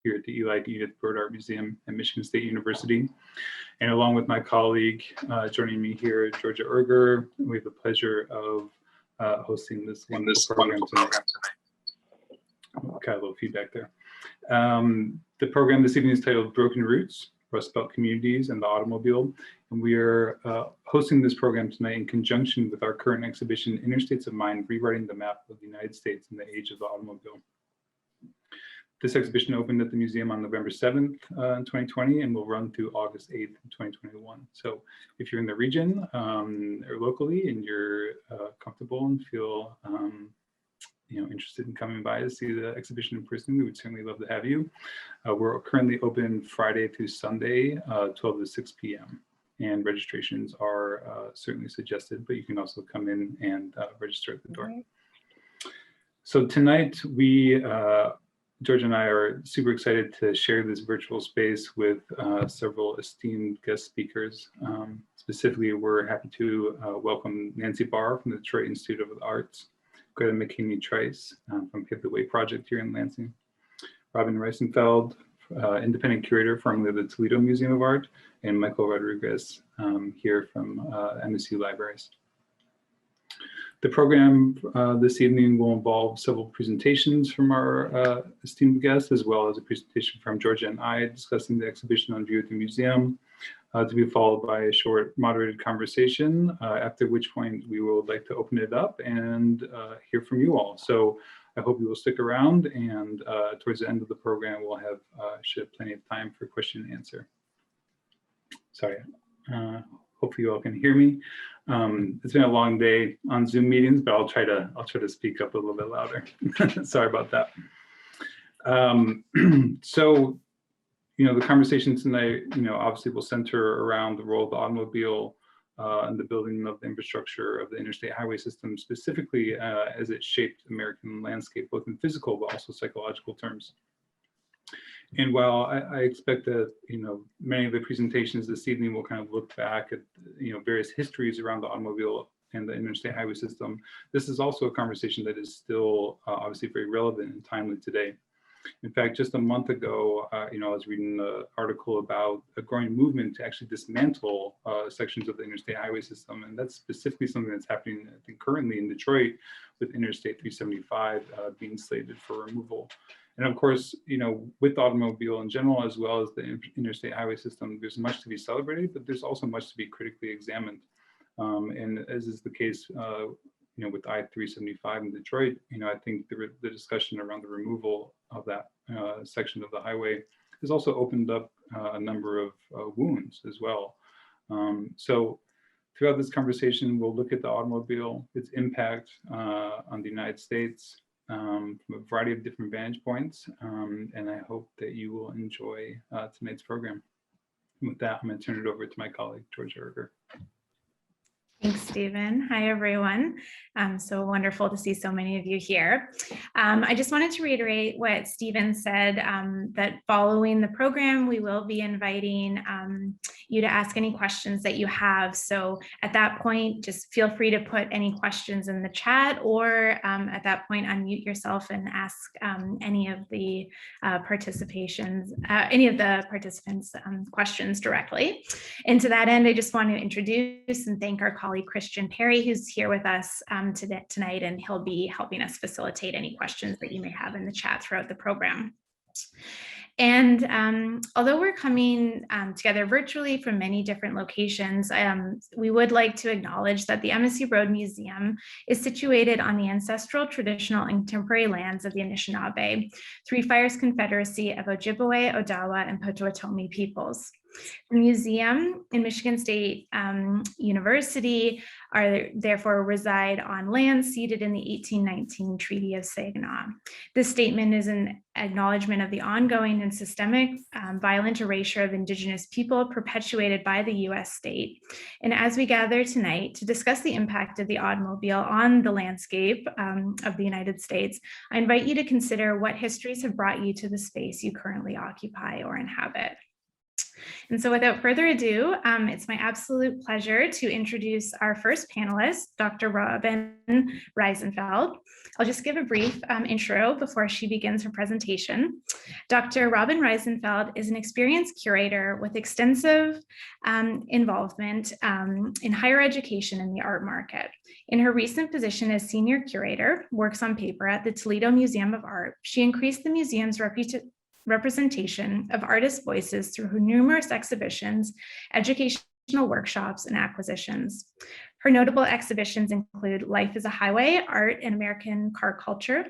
here at the Eli Edith Broad Art Museum at Michigan State University. And along with my colleague joining me here, Georgia Erger, we have the pleasure of hosting this wonderful program tonight. Got a little feedback there. The program this evening is titled Broken Roots, Rust Belt Communities and the Automobile. And we are hosting this program tonight in conjunction with our current exhibition, Interstates of Mind, Rewriting the Map of the United States in the Age of the Automobile. This exhibition opened at the museum on November 7th in 2020 and will run through August 8th in 2021. So if you're in the region or locally and you're comfortable and feel interested in coming by to see the exhibition in person, we would certainly love to have you. We're currently open Friday through Sunday, 12 to 6 p.m. And registrations are certainly suggested, but you can also come in and register at the door. So tonight we, George and I are super excited to share this virtual space with several esteemed guest speakers. Specifically, we're happy to welcome Nancy Barr from the Detroit Institute of the Arts, Greta McHaney-Trice from Pave the Way Project here in Lansing, Robin Reisenfeld, independent curator formerly of the Toledo Museum of Art, and Michael Rodriguez here from MSU Libraries. The program this evening will involve several presentations from our esteemed guests, as well as a presentation from Georgia and I discussing the exhibition on view at the museum, to be followed by a short moderated conversation, after which point we would like to open it up and hear from you all. So I hope you will stick around, and towards the end of the program, we'll have should have plenty of time for question and answer. Sorry, hopefully you all can hear me. It's been a long day on Zoom meetings, but I'll try to speak up a little bit louder. Sorry about that. So, the conversation tonight, obviously will center around the role of the automobile and the building of the infrastructure of the interstate highway system, specifically as it shaped American landscape, both in physical but also psychological terms. And while I expect that, many of the presentations this evening will kind of look back at, various histories around the automobile and the interstate highway system, this is also a conversation that is still obviously very relevant and timely today. In fact, just a month ago, I was reading an article about a growing movement to actually dismantle sections of the interstate highway system. And that's specifically something that's happening, I think, currently in Detroit with Interstate 375 being slated for removal. And of course, with the automobile in general, as well as the interstate highway system, there's much to be celebrated, but there's also much to be critically examined. And as is the case, with I-375 in Detroit, I think the discussion around the removal of that section of the highway has also opened up a number of wounds as well. So throughout this conversation, we'll look at the automobile, its impact on the United States, from a variety of different vantage points, and I hope that you will enjoy tonight's program. And with that, I'm going to turn it over to my colleague, Georgia Erger. Thanks, Stephen. Hi, everyone. So wonderful to see so many of you here. I just wanted to reiterate what Stephen said, that following the program, we will be inviting you to ask any questions that you have. So at that point, just feel free to put any questions in the chat, or at that point, unmute yourself and ask any of the participants questions directly. And to that end, I just want to introduce and thank our colleague Christian Perry, who's here with us tonight, and he'll be helping us facilitate any questions that you may have in the chat throughout the program. And although we're coming together virtually from many different locations, we would like to acknowledge that the MSU Broad Museum is situated on the ancestral, traditional, and contemporary lands of the Anishinaabe, Three Fires Confederacy of Ojibwe, Odawa, and Potawatomi peoples. The museum and Michigan State University therefore reside on land ceded in the 1819 Treaty of Saginaw. This statement is an acknowledgement of the ongoing and systemic violent erasure of Indigenous people perpetuated by the U.S. state. And as we gather tonight to discuss the impact of the automobile on the landscape of the United States, I invite you to consider what histories have brought you to the space you currently occupy or inhabit. And so without further ado, it's my absolute pleasure to introduce our first panelist, Dr. Robin Reisenfeld. I'll just give a brief intro before she begins her presentation. Dr. Robin Reisenfeld is an experienced curator with extensive involvement in higher education and the art market. In her recent position as senior curator, works on paper at the Toledo Museum of Art, she increased the museum's representation of artist voices through her numerous exhibitions, educational workshops, and acquisitions. Her notable exhibitions include Life is a Highway, Art and American Car Culture,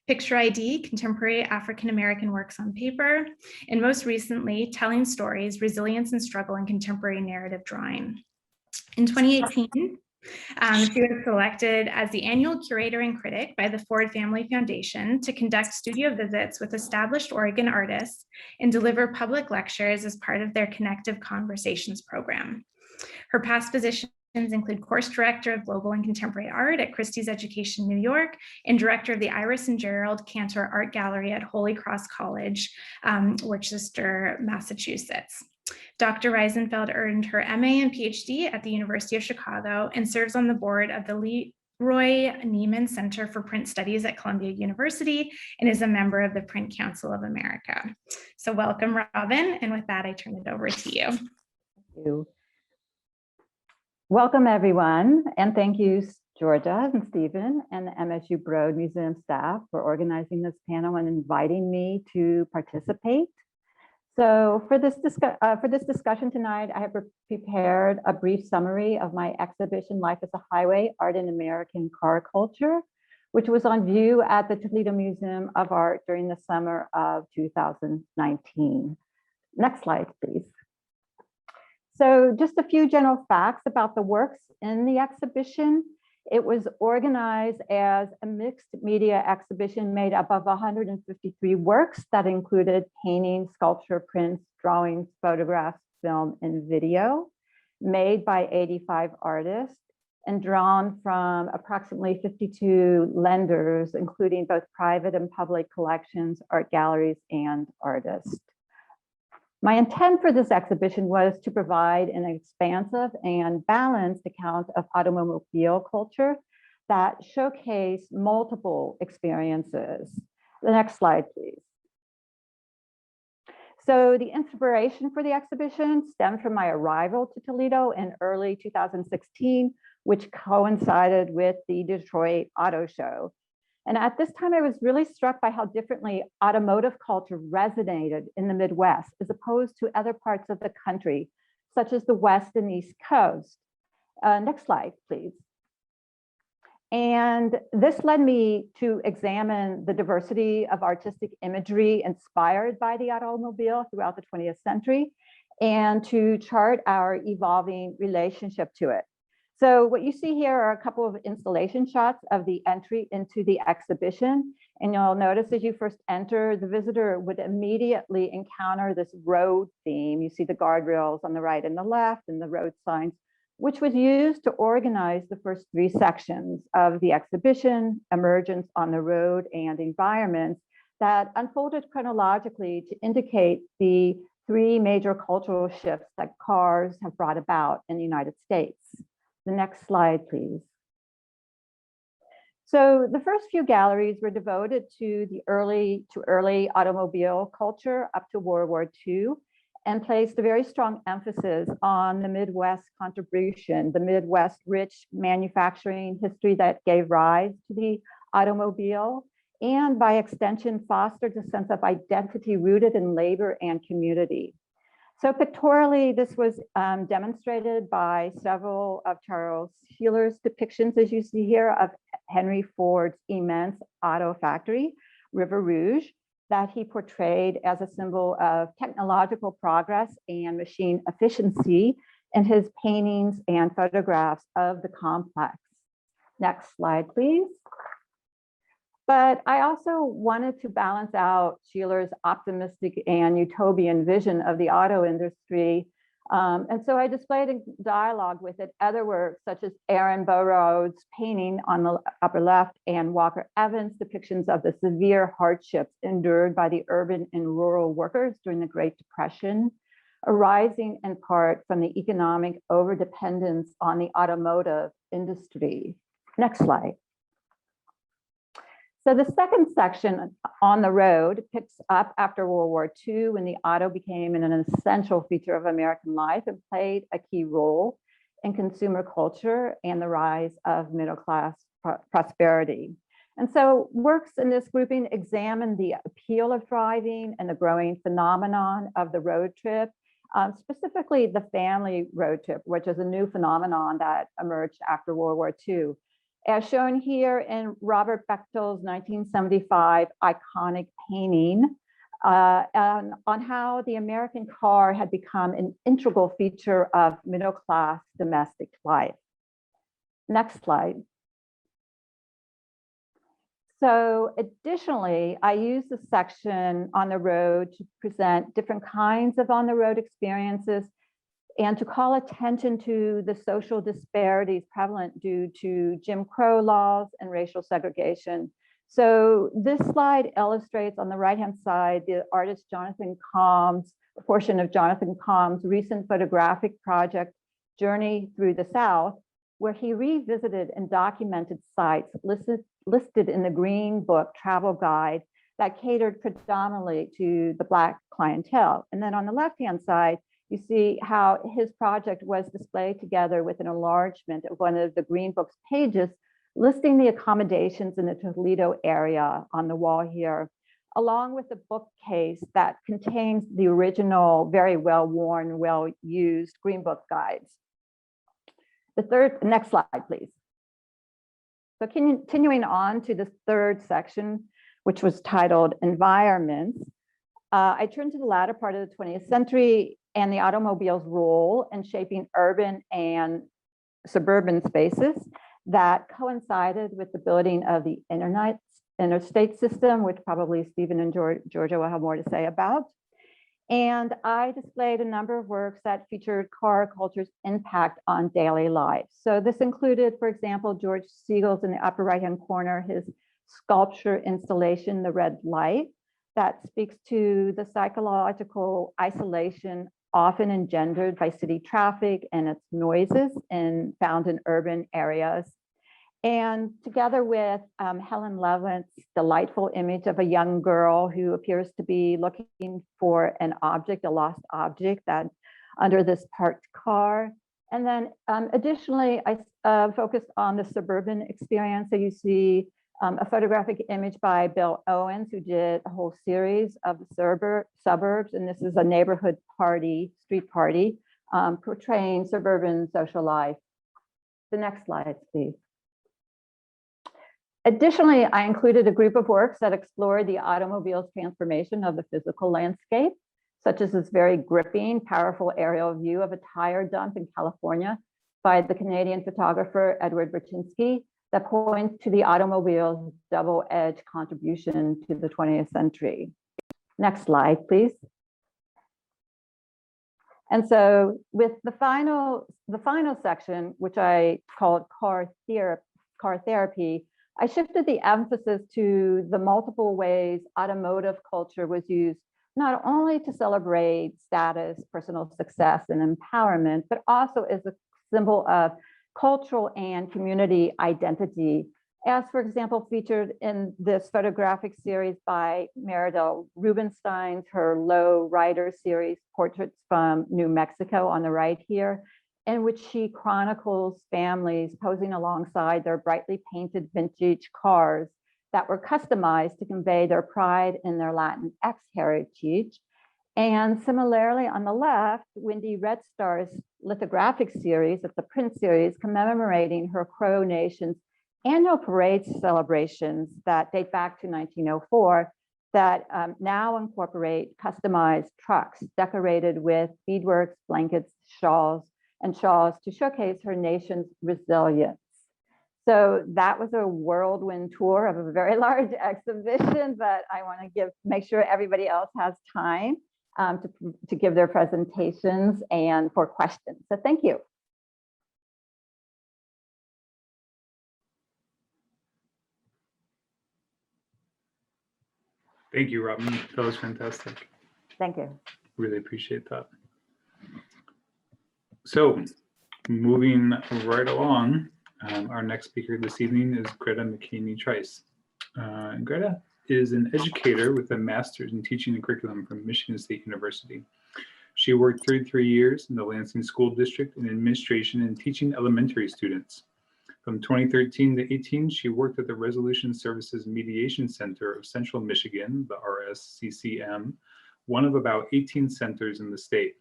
Picture ID, Contemporary African-American Works on Paper, and most recently, Telling Stories, Resilience and Struggle in Contemporary Narrative Drawing. In 2018, she was selected as the annual curator and critic by the Ford Family Foundation to conduct studio visits with established Oregon artists and deliver public lectures as part of their Connective Conversations program. Her past positions include course director of global and contemporary art at Christie's Education New York and director of the Iris and Gerald Cantor Art Gallery at Holy Cross College, Worcester, Massachusetts. Dr. Reisenfeld earned her MA and PhD at the University of Chicago and serves on the board of the Leroy Neiman Center for Print Studies at Columbia University and is a member of the Print Council of America. So welcome, Robin. And with that, I turn it over to you. Thank you. Welcome, everyone. And thank you, Georgia and Stephen and the MSU Broad Museum staff for organizing this panel and inviting me to participate. So for this discussion tonight, I have prepared a brief summary of my exhibition, Life is a Highway, Art in American Car Culture, which was on view at the Toledo Museum of Art during the summer of 2019. Next slide, please. So just a few general facts about the works in the exhibition. It was organized as a mixed media exhibition made up of 153 works that included painting, sculpture, prints, drawings, photographs, film, and video, made by 85 artists and drawn from approximately 52 lenders, including both private and public collections, art galleries, and artists. My intent for this exhibition was to provide an expansive and balanced account of automobile culture that showcase multiple experiences. The next slide, please. So the inspiration for the exhibition stemmed from my arrival to Toledo in early 2016, which coincided with the Detroit Auto Show. And at this time, I was really struck by how differently automotive culture resonated in the Midwest as opposed to other parts of the country, such as the West and East Coast. Next slide, please. And this led me to examine the diversity of artistic imagery inspired by the automobile throughout the 20th century and to chart our evolving relationship to it. So what you see here are a couple of installation shots of the entry into the exhibition. And you'll notice as you first enter, the visitor would immediately encounter this road theme. You see the guardrails on the right and the left and the road signs, which was used to organize the first three sections of the exhibition: emergence, on the road, and environments, that unfolded chronologically to indicate the three major cultural shifts that cars have brought about in the United States. The next slide, please. So the first few galleries were devoted to the early automobile culture up to World War II and placed a very strong emphasis on the Midwest contribution, the Midwest rich manufacturing history that gave rise to the automobile, and by extension fostered a sense of identity rooted in labor and community. So pictorially, this was demonstrated by several of Charles Sheeler's depictions, as you see here, of Henry Ford's immense auto factory, River Rouge, that he portrayed as a symbol of technological progress and machine efficiency in his paintings and photographs of the complex. Next slide, please. But I also wanted to balance out Sheeler's optimistic and utopian vision of the auto industry. And so I displayed in dialogue with it other works such as Aaron Burroughs' painting on the upper left and Walker Evans' depictions of the severe hardships endured by the urban and rural workers during the Great Depression, arising in part from the economic overdependence on the automotive industry. Next slide. So the second section, On the Road, picks up after World War II, when the auto became an essential feature of American life and played a key role in consumer culture and the rise of middle-class prosperity. And so works in this grouping examine the appeal of driving and the growing phenomenon of the road trip, specifically the family road trip, which is a new phenomenon that emerged after World War II. As shown here in Robert Bechtel's 1975 iconic painting on how the American car had become an integral feature of middle-class domestic life. Next slide. So additionally, I use the section On the Road to present different kinds of on-the-road experiences and to call attention to the social disparities prevalent due to Jim Crow laws and racial segregation. So this slide illustrates on the right-hand side the artist Jonathan Combs, a portion of Jonathan Combs' recent photographic project, Journey Through the South, where he revisited and documented sites listed in the Green Book travel guide that catered predominantly to the Black clientele. And then on the left-hand side, you see how his project was displayed together with an enlargement of one of the Green Book's pages, listing the accommodations in the Toledo area on the wall here, along with a bookcase that contains the original, very well-worn, well-used Green Book guides. Next slide, please. So continuing on to the third section, which was titled Environments, I turned to the latter part of the 20th century and the automobile's role in shaping urban and suburban spaces that coincided with the building of the interstate system, which probably Stephen and Georgia will have more to say about. And I displayed a number of works that featured car culture's impact on daily life. So this included, for example, George Siegel's in the upper right-hand corner, his sculpture installation, The Red Light, that speaks to the psychological isolation often engendered by city traffic and its noises found in urban areas. And together with Helen Levitt's delightful image of a young girl who appears to be looking for an object, a lost object that under this parked car. And then additionally, I focused on the suburban experience. So you see a photographic image by Bill Owens, who did a whole series of the suburbs. And this is a neighborhood party, street party, portraying suburban social life. The next slide, please. Additionally, I included a group of works that explored the automobile's transformation of the physical landscape, such as this very gripping, powerful aerial view of a tire dump in California by the Canadian photographer Edward Burtynsky that points to the automobile's double-edged contribution to the 20th century. Next slide, please. And so with the final section, which I called car therapy, I shifted the emphasis to the multiple ways automotive culture was used not only to celebrate status, personal success, and empowerment, but also as a symbol of cultural and community identity, as, for example, featured in this photographic series by Meridel Rubinstein's Her Low Rider series, Portraits from New Mexico on the right here, in which she chronicles families posing alongside their brightly painted vintage cars that were customized to convey their pride in their Latinx heritage. And similarly, on the left, Wendy Red Star's lithographic series of the print series commemorating her Crow Nation's annual parade celebrations that date back to 1904 that now incorporate customized trucks decorated with beadworks, blankets, shawls to showcase her nation's resilience. So that was a whirlwind tour of a very large exhibition, but I want to make sure everybody else has time to give their presentations and for questions. So thank you. Thank you, Robin. That was fantastic. Thank you. Really appreciate that. So moving right along, our next speaker this evening is Greta McHaney-Trice. Greta is an educator with a master's in teaching and curriculum from Michigan State University. She worked 33 years in the Lansing School District in administration and teaching elementary students. From 2013 to 18, she worked at the Resolution Services Mediation Center of Central Michigan, the RSCCM, one of about 18 centers in the state.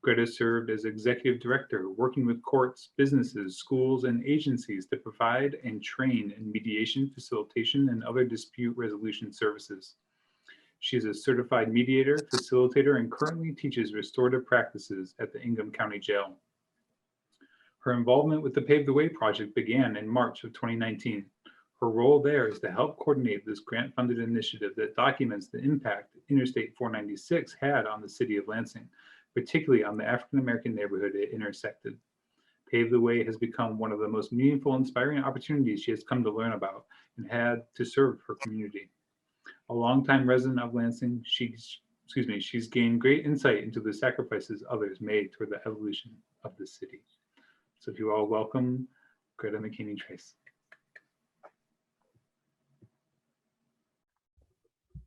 Greta served as executive director, working with courts, businesses, schools, and agencies to provide and train in mediation, facilitation, and other dispute resolution services. She is a certified mediator, facilitator, and currently teaches restorative practices at the Ingham County Jail. Her involvement with the Pave the Way Project began in March of 2019. Her role there is to help coordinate this grant-funded initiative that documents the impact Interstate 496 had on the city of Lansing, particularly on the African-American neighborhood it intersected. Pave the Way has become one of the most meaningful, inspiring opportunities she has come to learn about and had to serve her community. A longtime resident of Lansing, she's gained great insight into the sacrifices others made toward the evolution of the city. So if you all welcome Greta McHaney-Trice.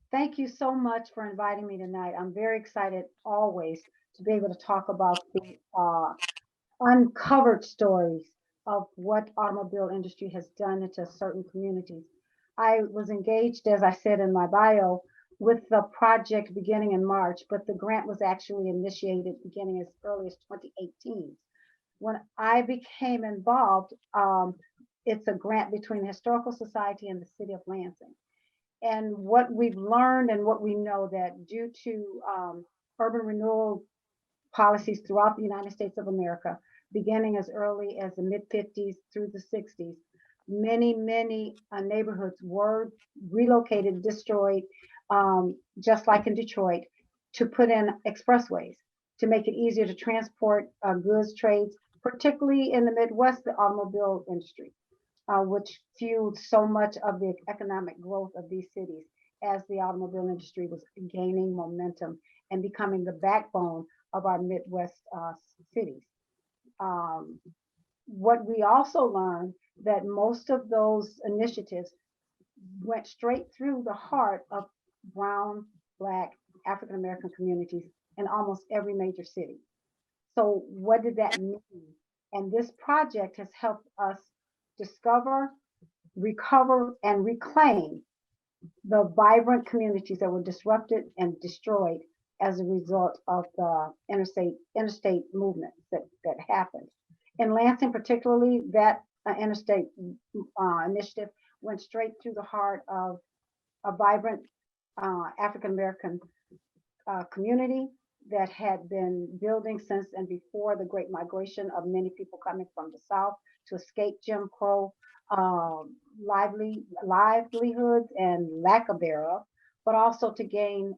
Thank you so much for inviting me tonight. I'm very excited always to be able to talk about the uncovered stories of what automobile industry has done into certain communities. I was engaged, as I said in my bio, with the project beginning in March, but the grant was actually initiated beginning as early as 2018. When I became involved, it's a grant between the Historical Society and the City of Lansing. And what we've learned and what we know that due to urban renewal policies throughout the United States of America, beginning as early as the mid-50s through the 60s, many neighborhoods were relocated, destroyed, just like in Detroit, to put in expressways to make it easier to transport goods, trades, particularly in the Midwest, the automobile industry, which fueled so much of the economic growth of these cities as the automobile industry was gaining momentum and becoming the backbone of our Midwest cities. What we also learned that most of those initiatives went straight through the heart of brown, Black, African American communities in almost every major city. So what did that mean? And this project has helped us discover, recover, and reclaim the vibrant communities that were disrupted and destroyed as a result of the interstate movement that happened. In Lansing particularly, that interstate initiative went straight through the heart of a vibrant African-American community that had been building since and before the Great Migration of many people coming from the South to escape Jim Crow livelihoods and lack of thereof, but also to gain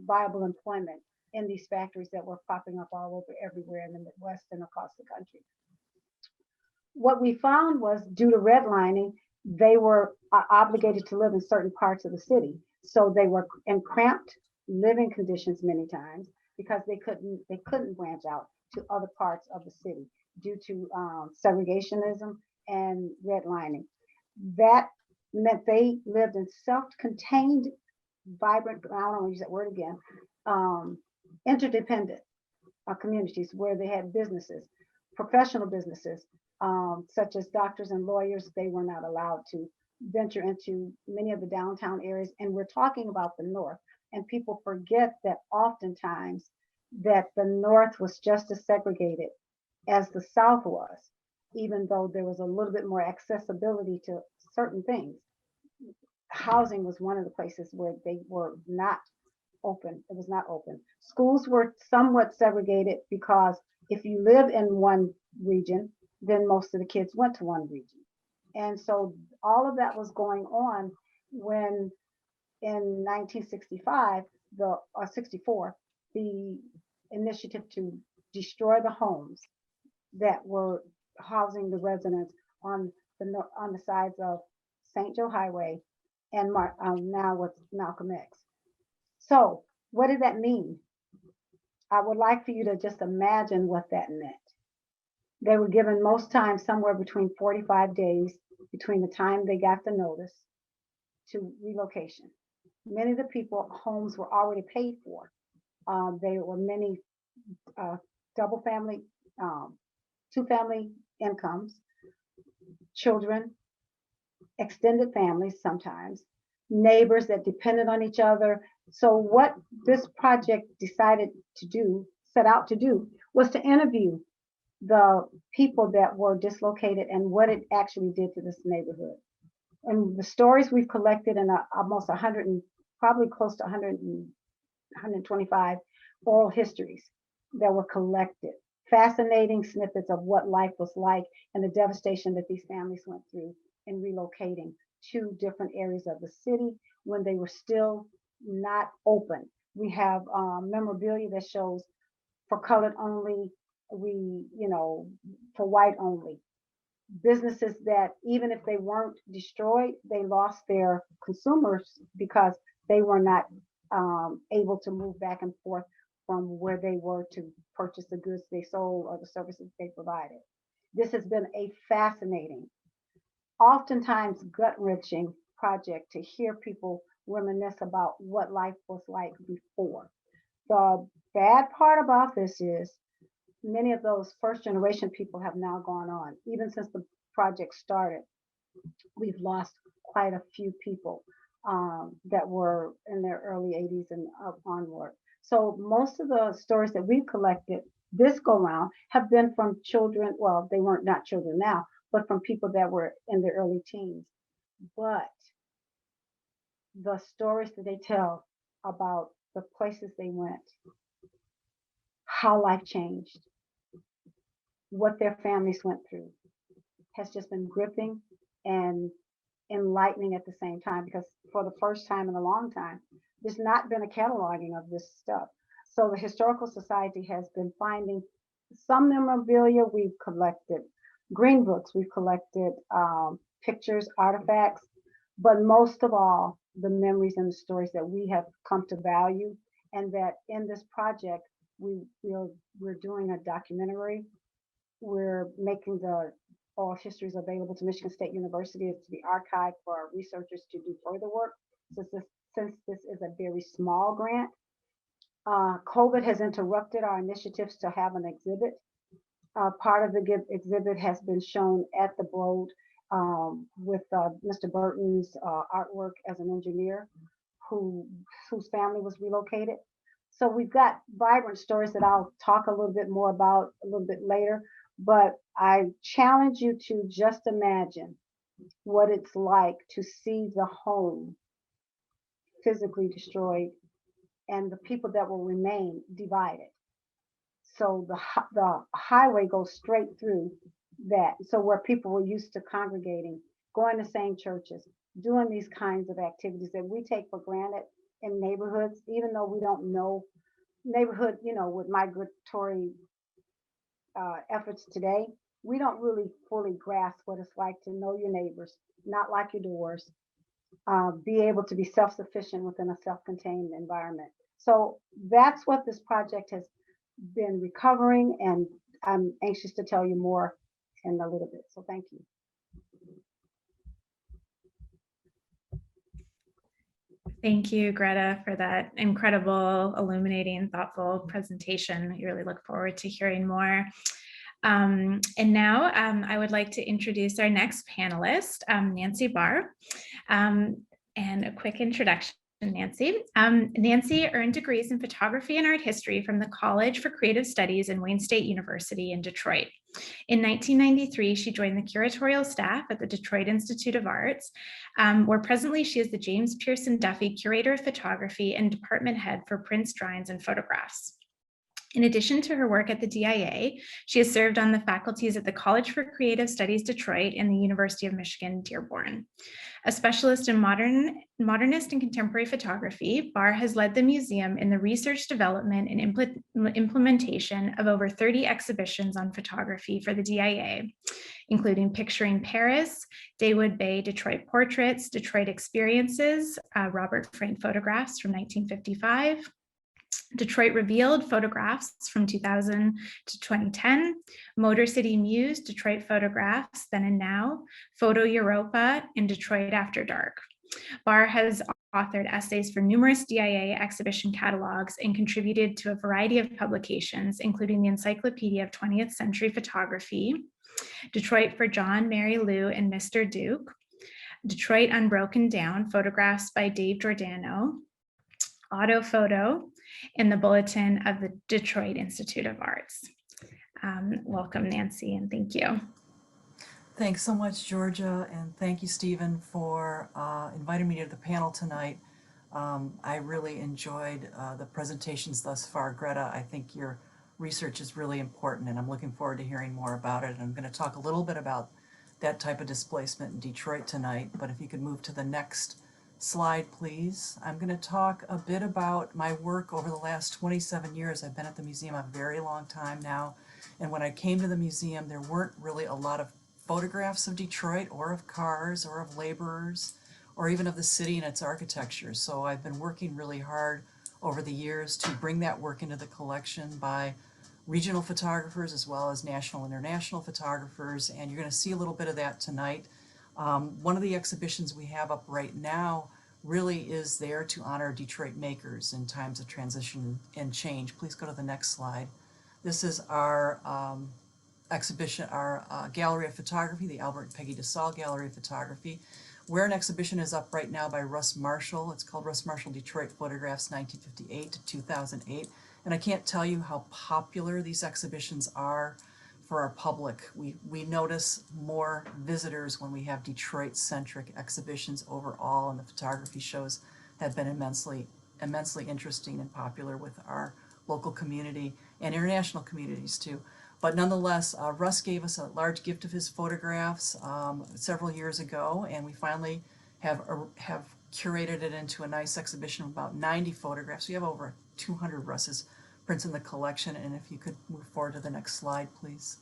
viable employment in these factories that were popping up all over everywhere in the Midwest and across the country. What we found was due to redlining, they were obligated to live in certain parts of the city. So they were in cramped living conditions many times because they couldn't branch out to other parts of the city due to segregationism and redlining. That meant they lived in self-contained, vibrant, I don't want to use that word again, interdependent communities where they had businesses, professional businesses, such as doctors and lawyers. They were not allowed to venture into many of the downtown areas. And we're talking about the North. And people forget that oftentimes that the North was just as segregated as the South was, even though there was a little bit more accessibility to certain things. Housing was one of the places where they were not open. It was not open. Schools were somewhat segregated because if you live in one region, then most of the kids went to one region. And so all of that was going on when in 1965, 64, the initiative to destroy the homes that were housing the residents on the sides of St. Joe Highway and now what's Malcolm X. So what did that mean? I would like for you to just imagine what that meant. They were given most times somewhere between 45 days between the time they got the notice to relocation. Many of the people, homes were already paid for. There were many double family, two family incomes, children, extended families sometimes, neighbors that depended on each other. So what this project decided to do, set out to do, was to interview the people that were dislocated and what it actually did to this neighborhood. And the stories we've collected in almost 100 and probably close to 125 oral histories that were collected. Fascinating snippets of what life was like and the devastation that these families went through in relocating to different areas of the city when they were still not open. We have memorabilia that shows for colored only, for white only. Businesses that even if they weren't destroyed, they lost their consumers because they were not able to move back and forth from where they were to purchase the goods they sold or the services they provided. This has been a fascinating, oftentimes gut-wrenching project to hear people reminisce about what life was like before. The bad part about this is many of those first generation people have now gone on. Even since the project started, we've lost quite a few people that were in their early 80s and up onward. So most of the stories that we've collected this go round have been from children. Well, they weren't not children now, but from people that were in their early teens. But the stories that they tell about the places they went, how life changed, what their families went through, has just been gripping and enlightening at the same time, because for the first time in a long time, there's not been a cataloging of this stuff. So the Historical Society has been finding some memorabilia we've collected, green books we've collected, pictures, artifacts, but most of all, the memories and the stories that we have come to value, and that in this project, we're doing a documentary. We're making the oral histories available to Michigan State University to be archived for our researchers to do further work. Since this is a very small grant, COVID has interrupted our initiatives to have an exhibit. Part of the exhibit has been shown at the Broad with Mr. Burton's artwork as an engineer whose family was relocated. So we've got vibrant stories that I'll talk a little bit more about a little bit later, but I challenge you to just imagine what it's like to see the home physically destroyed and the people that will remain divided. So the highway goes straight through that. So where people were used to congregating, going to same churches, doing these kinds of activities that we take for granted in neighborhoods, even though we don't know neighborhood, with migratory efforts today, we don't really fully grasp what it's like to know your neighbors, not lock your doors, be able to be self-sufficient within a self-contained environment. So that's what this project has been recovering, and I'm anxious to tell you more in a little bit. So thank you. Thank you, Greta, for that incredible, illuminating, thoughtful presentation. I really look forward to hearing more. And now I would like to introduce our next panelist, Nancy Barr, and a quick introduction. Nancy. Nancy earned degrees in photography and art history from the College for Creative Studies in Wayne State University in Detroit. In 1993, she joined the curatorial staff at the Detroit Institute of Arts, where presently she is the James Pearson Duffy Curator of Photography and Department Head for Prints, Drawings, and Photographs. In addition to her work at the DIA, she has served on the faculties at the College for Creative Studies Detroit and the University of Michigan Dearborn. A specialist in modernist and contemporary photography, Barr has led the museum in the research, development, and implementation of over 30 exhibitions on photography for the DIA, including Picturing Paris, Daywood Bay Detroit Portraits, Detroit Experiences, Robert Frank Photographs from 1955, Detroit Revealed Photographs from 2000 to 2010, Motor City Muse, Detroit Photographs, Then and Now, Photo Europa, and Detroit After Dark. Barr has authored essays for numerous DIA exhibition catalogs and contributed to a variety of publications, including the Encyclopedia of 20th Century Photography, Detroit for John, Mary Lou, and Mr. Duke, Detroit Unbroken Down, Photographs by Dave Giordano, Auto Photo, and the Bulletin of the Detroit Institute of Arts. Welcome, Nancy, and thank you. Thanks so much, Georgia, and thank you, Stephen, for inviting me to the panel tonight. I really enjoyed the presentations thus far. Greta, I think your research is really important, and I'm looking forward to hearing more about it. And I'm going to talk a little bit about that type of displacement in Detroit tonight, but if you could move to the next slide, please. I'm going to talk a bit about my work over the last 27 years. I've been at the museum a very long time now, and when I came to the museum, there weren't really a lot of photographs of Detroit or of cars or of laborers or even of the city and its architecture. So I've been working really hard over the years to bring that work into the collection by regional photographers as well as national and international photographers, and you're going to see a little bit of that tonight. One of the exhibitions we have up right now really is there to honor Detroit makers in times of transition and change. Please go to the next slide. This is our exhibition, our Gallery of Photography, the Albert and Peggy DeSalle Gallery of Photography, where an exhibition is up right now by Russ Marshall. It's called Russ Marshall Detroit Photographs 1958 to 2008. And I can't tell you how popular these exhibitions are for our public. We notice more visitors when we have Detroit-centric exhibitions overall, and the photography shows have been immensely interesting and popular with our local community and international communities too. But nonetheless, Russ gave us a large gift of his photographs several years ago, and we finally have curated it into a nice exhibition of about 90 photographs. We have over 200 Russ's prints in the collection, and if you could move forward to the next slide, please.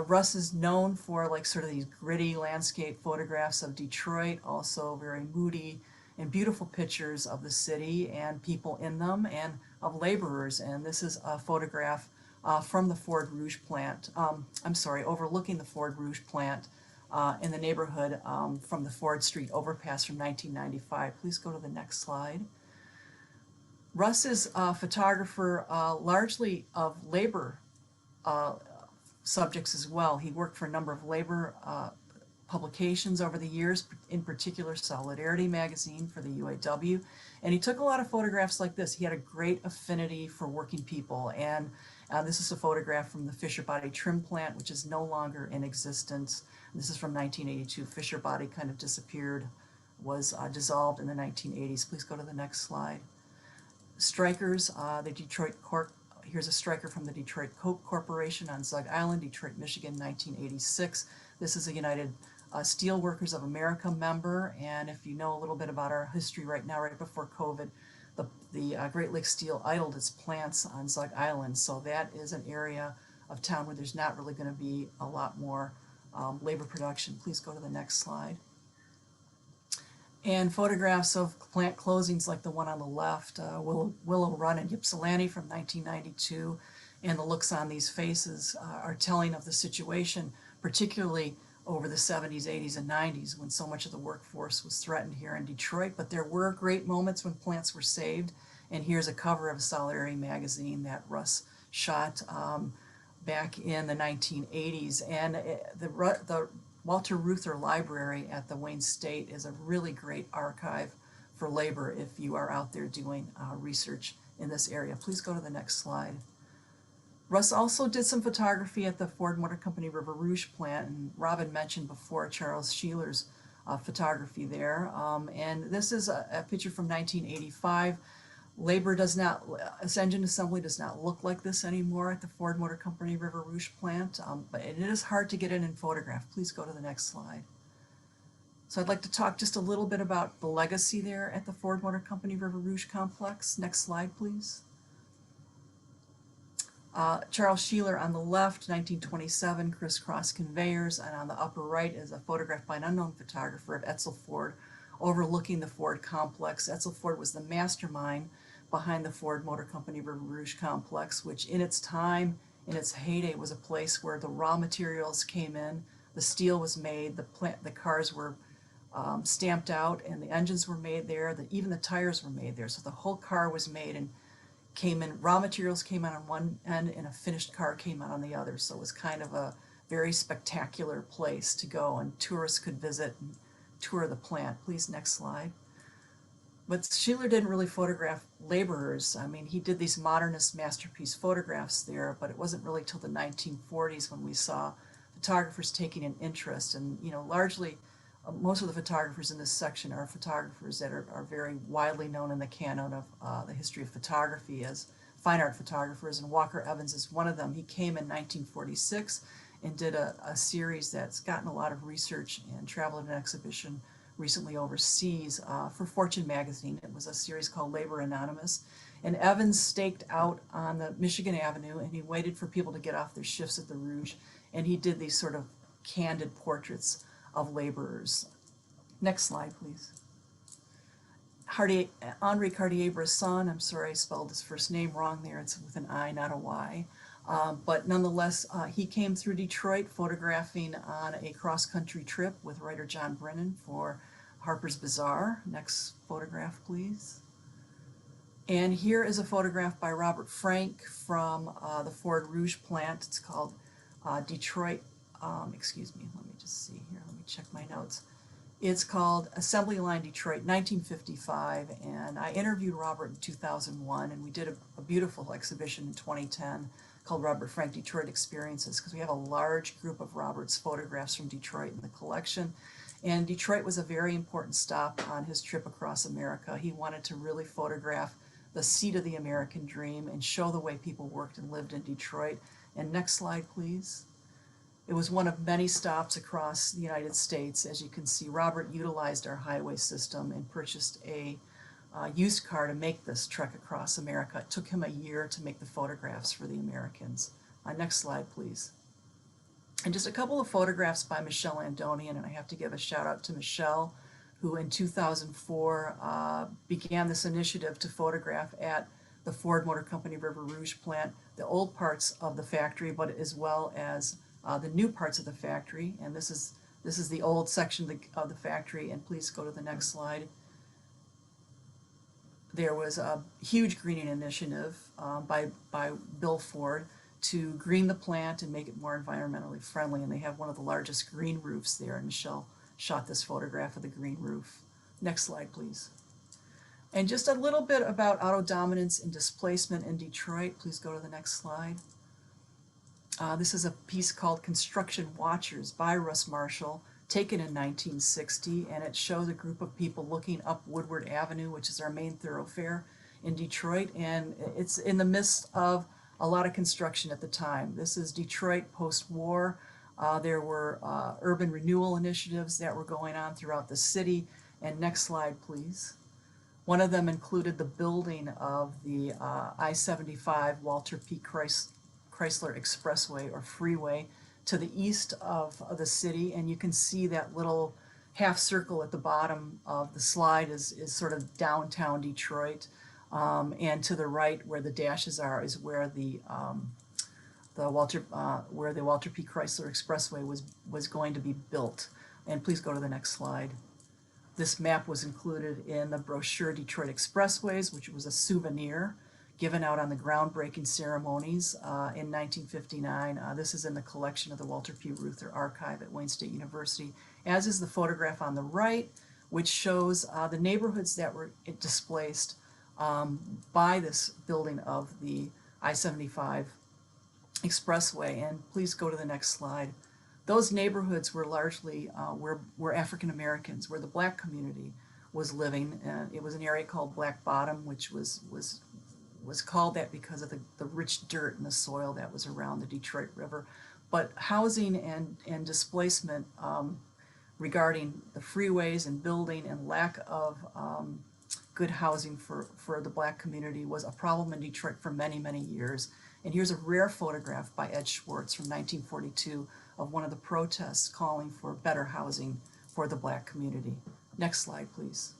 Russ is known for like sort of these gritty landscape photographs of Detroit, also very moody and beautiful pictures of the city and people in them and of laborers. And this is a photograph from the Ford Rouge plant, overlooking the Ford Rouge plant in the neighborhood from the Ford Street overpass from 1995. Please go to the next slide. Russ is a photographer largely of labor subjects as well. He worked for a number of labor publications over the years, in particular Solidarity magazine for the UAW, and he took a lot of photographs like this. He had a great affinity for working people, and this is a photograph from the Fisher Body trim plant, which is no longer in existence. This is from 1982. Fisher Body kind of disappeared, was dissolved in the 1980s. Please go to the next slide. Strikers, the Detroit Corp. Here's a striker from the Detroit Coke Corporation on Zug Island, Detroit, Michigan, 1986. This is a United Steelworkers of America member, and if you know a little bit about our history right now, right before COVID, the Great Lakes Steel idled its plants on Zug Island, so that is an area of town where there's not really going to be a lot more labor production. Please go to the next slide. And photographs of plant closings like the one on the left, Willow Run in Ypsilanti from 1992, and the looks on these faces are telling of the situation, particularly over the 70s, 80s, and 90s when so much of the workforce was threatened here in Detroit. But there were great moments when plants were saved, and here's a cover of Solidarity magazine that Russ shot back in the 1980s. And the Walter Reuther Library at the Wayne State is a really great archive for labor if you are out there doing research in this area. Please go to the next slide. Russ also did some photography at the Ford Motor Company River Rouge plant, and Robin mentioned before Charles Sheeler's photography there. And this is a picture from 1985. Labor does not, engine assembly does not look like this anymore at the Ford Motor Company River Rouge plant, but it is hard to get it in photograph. Please go to the next slide. So I'd like to talk just a little bit about the legacy there at the Ford Motor Company River Rouge complex. Next slide, please. Charles Sheeler on the left, 1927, crisscross conveyors, and on the upper right is a photograph by an unknown photographer of Etzel Ford overlooking the Ford complex. Etzel Ford was the mastermind behind the Ford Motor Company River Rouge complex, which in its time, in its heyday, was a place where the raw materials came in, the steel was made, the cars were stamped out, and the engines were made there, even the tires were made there. So the whole car was made and came in, raw materials came out on one end and a finished car came out on the other. So it was kind of a very spectacular place to go, and tourists could visit and tour the plant. Please, next slide. But Sheeler didn't really photograph laborers. I mean, he did these modernist masterpiece photographs there, but it wasn't really till the 1940s when we saw photographers taking an interest. And, you know, largely, most of the photographers in this section are photographers that are very widely known in the canon of the history of photography as fine art photographers, and Walker Evans is one of them. He came in 1946 and did a series that's gotten a lot of research and traveled an exhibition recently overseas for Fortune magazine. It was a series called Labor Anonymous. And Evans staked out on the Michigan Avenue and he waited for people to get off their shifts at the Rouge, and he did these sort of candid portraits of laborers. Next slide, please. Henri Cartier-Bresson, I'm sorry I spelled his first name wrong there, it's with an I, not a Y. But nonetheless, he came through Detroit photographing on a cross-country trip with writer John Brennan for Harper's Bazaar. Next photograph, please. And here is a photograph by Robert Frank from the Ford Rouge plant. It's called Detroit, excuse me, let me just see here, let me check my notes. It's called Assembly Line Detroit, 1955, and I interviewed Robert in 2001, and we did a beautiful exhibition in 2010 called Robert Frank Detroit Experiences, because we have a large group of Robert's photographs from Detroit in the collection. And Detroit was a very important stop on his trip across America. He wanted to really photograph the seat of the American dream and show the way people worked and lived in Detroit. And next slide, please. It was one of many stops across the United States. As you can see, Robert utilized our highway system and purchased a used car to make this trek across America. It took him a year to make the photographs for the Americans. Next slide, please. And just a couple of photographs by Michelle Andonian, and I have to give a shout out to Michelle, who in 2004 began this initiative to photograph at the Ford Motor Company River Rouge plant the old parts of the factory, but as well as the new parts of the factory. And this is the old section of the factory, and please go to the next slide. There was a huge greening initiative by Bill Ford to green the plant and make it more environmentally friendly, and they have one of the largest green roofs there, and Michelle shot this photograph of the green roof. Next slide, please. And just a little bit about auto dominance and displacement in Detroit. Please go to the next slide. This is a piece called Construction Watchers by Russ Marshall, taken in 1960, and it shows a group of people looking up Woodward Avenue, which is our main thoroughfare in Detroit, and it's in the midst of a lot of construction at the time. This is Detroit post-war. There were urban renewal initiatives that were going on throughout the city. And next slide, please. One of them included the building of the I-75 Walter P. Chrysler Expressway or freeway to the east of the city, and you can see that little half circle at the bottom of the slide is sort of downtown Detroit, and to the right where the dashes are is where the Walter P. Chrysler Expressway was going to be built. And please go to the next slide. This map was included in the brochure Detroit Expressways, which was a souvenir given out on the groundbreaking ceremonies in 1959. This is in the collection of the Walter P. Reuther Archive at Wayne State University, as is the photograph on the right, which shows the neighborhoods that were displaced by this building of the I-75 Expressway. And please go to the next slide. Those neighborhoods were largely where African Americans, where the black community was living. It was an area called Black Bottom, which was called that because of the rich dirt in the soil that was around the Detroit River. But housing and displacement regarding the freeways and building and lack of good housing for the black community was a problem in Detroit for many, many years. And here's a rare photograph by Ed Schwartz from 1942 of one of the protests calling for better housing for the black community. Next slide, please.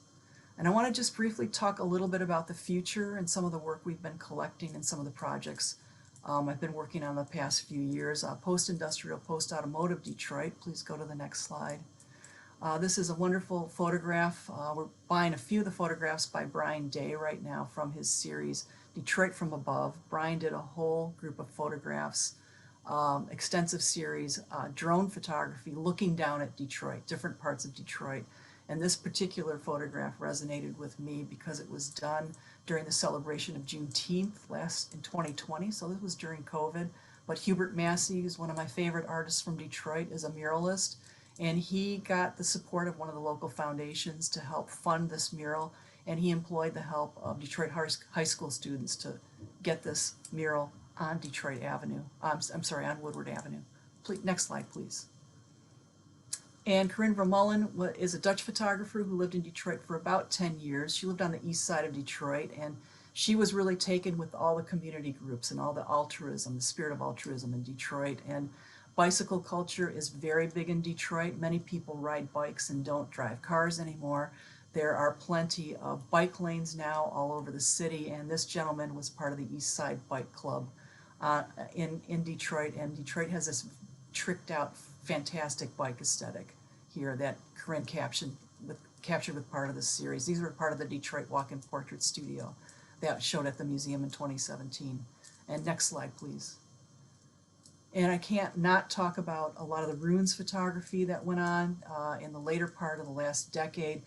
And I want to just briefly talk a little bit about the future and some of the work we've been collecting and some of the projects I've been working on the past few years. Post-industrial, post-automotive Detroit. Please go to the next slide. This is a wonderful photograph. We're buying a few of the photographs by Brian Day right now from his series, Detroit from Above. Brian did a whole group of photographs, extensive series, drone photography, looking down at Detroit, different parts of Detroit. And this particular photograph resonated with me because it was done during the celebration of Juneteenth in 2020. So this was during COVID. But Hubert Massey, who's one of my favorite artists from Detroit, is a muralist. And he got the support of one of the local foundations to help fund this mural. And he employed the help of Detroit high school students to get this mural on Detroit Avenue. I'm sorry, on Woodward Avenue. Please, next slide, please. And Corinne Vermeulen is a Dutch photographer who lived in Detroit for about 10 years. She lived on the east side of Detroit, and she was really taken with all the community groups and all the altruism, the spirit of altruism in Detroit. And bicycle culture is very big in Detroit. Many people ride bikes and don't drive cars anymore. There are plenty of bike lanes now all over the city, and this gentleman was part of the East Side Bike Club in Detroit, and Detroit has this tricked out, fantastic bike aesthetic here that Corinne captured with part of this series. These were part of the Detroit Walk-in Portrait Studio that showed at the museum in 2017. And next slide, please. And I can't not talk about a lot of the ruins photography that went on in the later part of the last decade.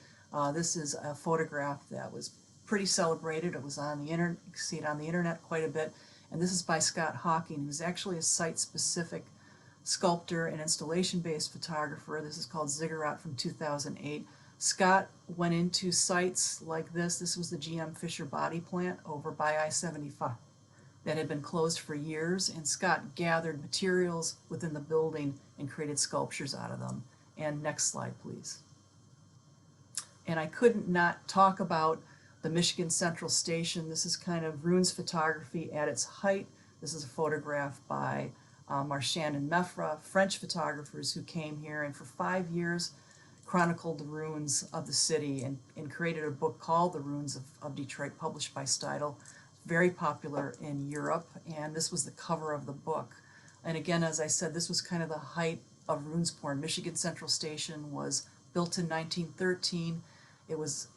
This is a photograph that was pretty celebrated. It was on the internet. You can see it on the internet quite a bit. And this is by Scott Hawking, who's actually a site-specific sculptor and installation-based photographer. This is called Ziggurat from 2008. Scott went into sites like this. This was the GM Fisher body plant over by I-75 that had been closed for years, and Scott gathered materials within the building and created sculptures out of them. And next slide, please. And I couldn't not talk about the Michigan Central Station. This is kind of ruins photography at its height. This is a photograph by Marchand and Meffra, French photographers who came here and for 5 years chronicled the ruins of the city and created a book called The Ruins of Detroit, published by Steidl. Very popular in Europe, and this was the cover of the book. And again, as I said, this was kind of the height of ruins porn. Michigan Central Station was built in 1913. It was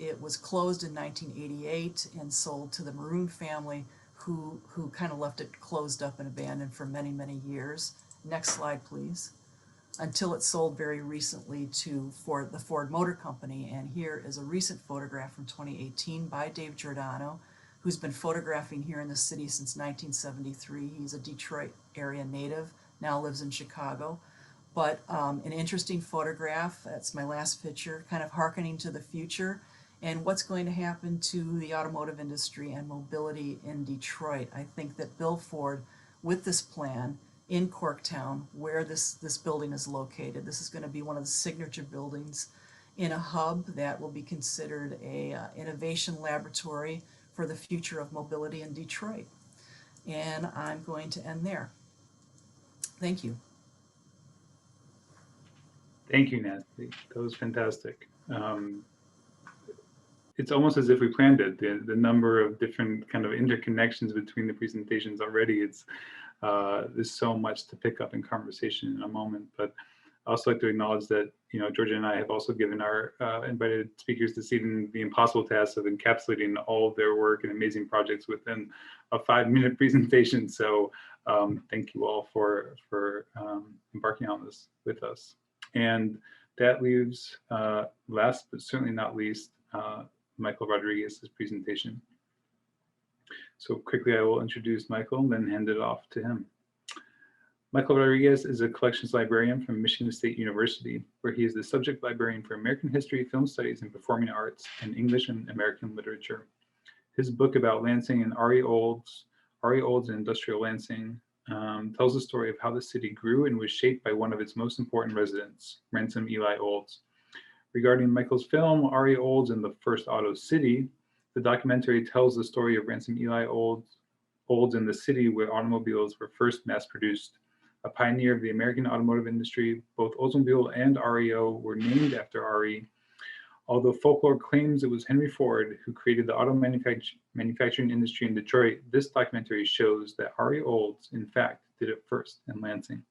closed in 1988 and sold to the Maroon family, who kind of left it closed up and abandoned for many, many years. Next slide, please. Until it sold very recently to the Ford Motor Company. And here is a recent photograph from 2018 by Dave Giordano, who's been photographing here in the city since 1973. He's a Detroit area native, now lives in Chicago. But an interesting photograph. That's my last picture, kind of hearkening to the future and what's going to happen to the automotive industry and mobility in Detroit. I think that Bill Ford, with this plan in Corktown, where this building is located, this is going to be one of the signature buildings in a hub that will be considered a innovation laboratory for the future of mobility in Detroit. And I'm going to end there. Thank you. Thank you, Nancy. That was fantastic. It's almost as if we planned it. The number of different kind of interconnections between the presentations already. There's so much to pick up in conversation in a moment. But I also like to acknowledge that Georgia and I have also given our invited speakers this evening the impossible task of encapsulating all of their work and amazing projects within a 5-minute presentation. So thank you all for embarking on this with us. And that leaves, last but certainly not least, Michael Rodriguez's presentation. So quickly, I will introduce Michael and then hand it off to him. Michael Rodriguez is a collections librarian from Michigan State University, where he is the subject librarian for American history, film studies, and performing arts, and English and American literature. His book about Lansing and R.E. Olds and Industrial Lansing tells the story of how the city grew and was shaped by one of its most important residents, Ransom Eli Olds. Regarding Michael's film, R.E. Olds and the First Auto City, the documentary tells the story of Ransom Eli Olds in the city where automobiles were first mass-produced. A pioneer of the American automotive industry, both Oldsmobile and REO were named after R.E. Although folklore claims it was Henry Ford who created the auto manufacturing industry in Detroit, this documentary shows that Ari Olds, in fact, did it first in Lansing.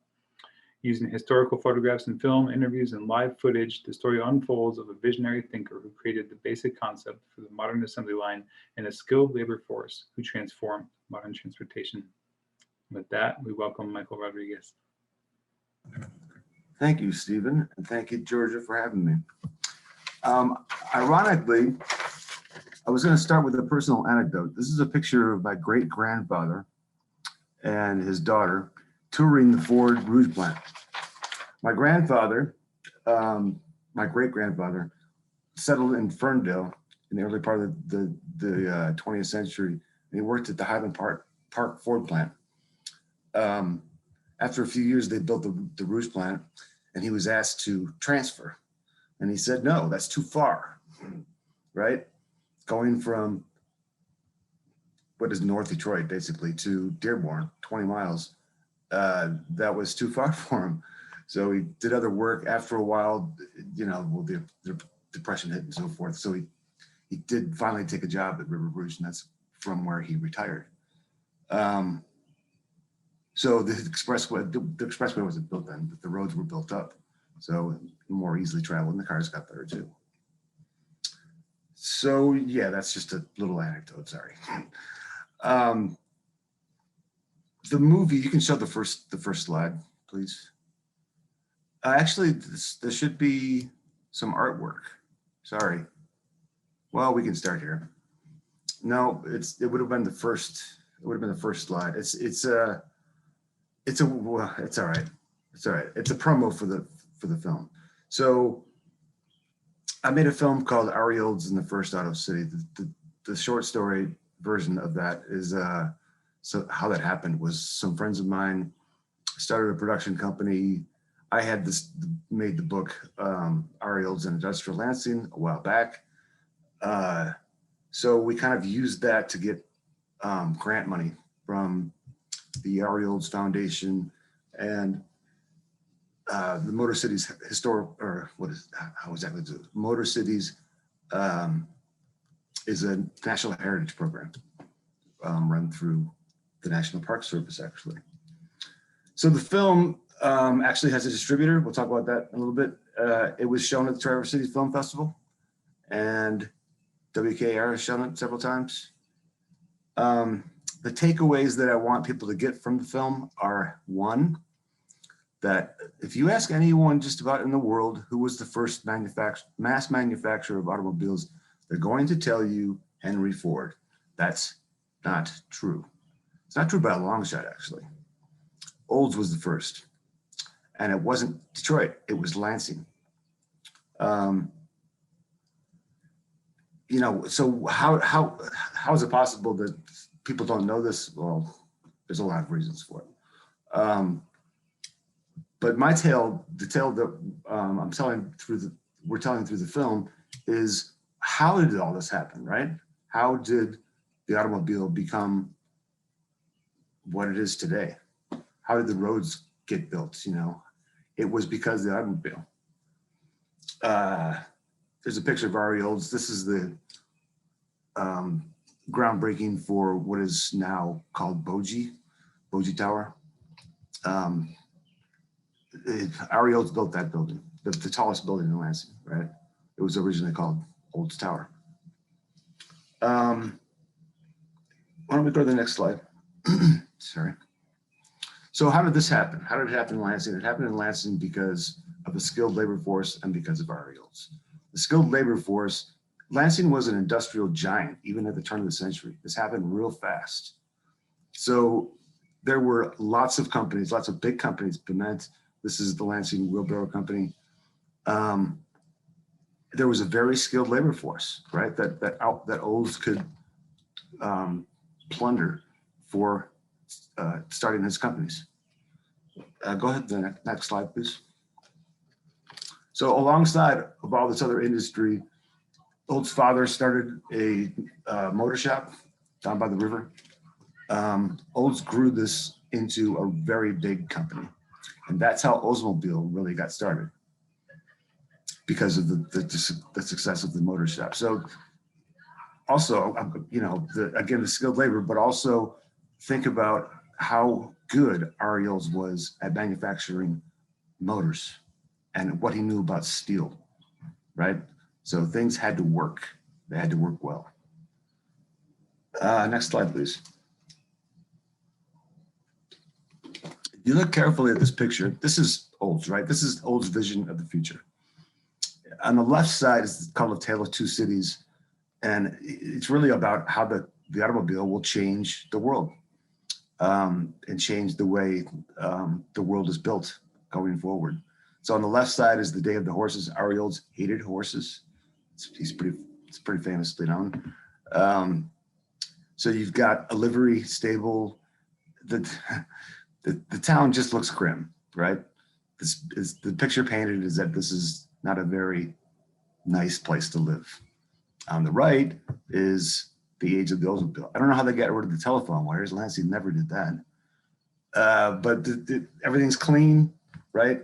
Using historical photographs and film, interviews, and live footage, the story unfolds of a visionary thinker who created the basic concept for the modern assembly line and a skilled labor force who transformed modern transportation. With that, we welcome Michael Rodriguez. Thank you, Stephen, and thank you, Georgia, for having me. Ironically, I was going to start with a personal anecdote. This is a picture of my great-grandfather and his daughter touring the Ford Rouge plant. My grandfather, my great-grandfather, settled in Ferndale in the early part of the 20th century, and he worked at the Highland Park Ford plant. After a few years, they built the Rouge plant, and he was asked to transfer. And he said, no, that's too far, right? Going from what is North Detroit, basically, to Dearborn, 20 miles, that was too far for him. So he did other work. After a while, you know, well, the Depression hit and so forth. So he did finally take a job at River Rouge, and that's from where he retired. So the expressway wasn't built then, but the roads were built up. So more easily traveled, and the cars got better too. So yeah, that's just a little anecdote, sorry. The movie, you can show the first slide, please. Actually, there should be some artwork. Sorry. Well, we can start here. No, it would have been the first. It would have been the first slide. It's all right. It's all right. It's a promo for the film. So I made a film called Ari Olds in the First Auto City. The short story version of that is so how that happened was some friends of mine started a production company. I had made the book Ari Olds in Industrial Lansing a while back. So we kind of used that to get grant money from the Ari Olds Foundation and the Motor Cities Motor Cities is a national heritage program run through the National Park Service, actually. So the film actually has a distributor. We'll talk about that in a little bit. It was shown at the Traverse City Film Festival, and WKR has shown it several times. The takeaways that I want people to get from the film are, one, that if you ask anyone just about in the world who was the first mass manufacturer of automobiles, they're going to tell you Henry Ford. That's not true. It's not true by a long shot, actually. Olds was the first, and it wasn't Detroit, it was Lansing. You know, so how is it possible that people don't know this? Well, there's a lot of reasons for it. But my tale, the tale that we're telling through the film is, how did all this happen, right? How did the automobile become what it is today? How did the roads get built, you know? It was because of the automobile. There's a picture of Ari Olds. This is the groundbreaking for what is now called Bogie Tower. Ari Olds built that building, the tallest building in Lansing, right? It was originally called Olds Tower. Why don't we go to the next slide? Sorry. So how did this happen? How did it happen in Lansing? It happened in Lansing because of a skilled labor force and because of Ari Olds. The skilled labor force, Lansing was an industrial giant, even at the turn of the century. This happened real fast. So there were lots of companies, lots of big companies. Bement, this is the Lansing Wheelbarrow Company. There was a very skilled labor force, right? That Olds could plunder for starting his companies. Go ahead to the next slide, please. So alongside of all this other industry, Olds' father started a motor shop down by the river. Olds grew this into a very big company. And that's how Oldsmobile really got started. because of the success of the motor shop. So also, you know, again, the skilled labor, but also think about how good Ariels was at manufacturing motors and what he knew about steel, right? So things had to work. They had to work well. Next slide, please. You look carefully at this picture. This is Olds, right? This is Olds' vision of the future. On the left side is called A Tale of Two Cities. And it's really about how the automobile will change the world and change the way the world is built going forward. So on the left side is the Day of the Horses. Ariels hated horses. It's pretty famously known. So you've got a livery stable. The town just looks grim, right? This is the picture painted is that this is not a very nice place to live. On the right is the age of the Oldsmobile. I don't know how they got rid of the telephone wires. Lansing never did that. But everything's clean, right?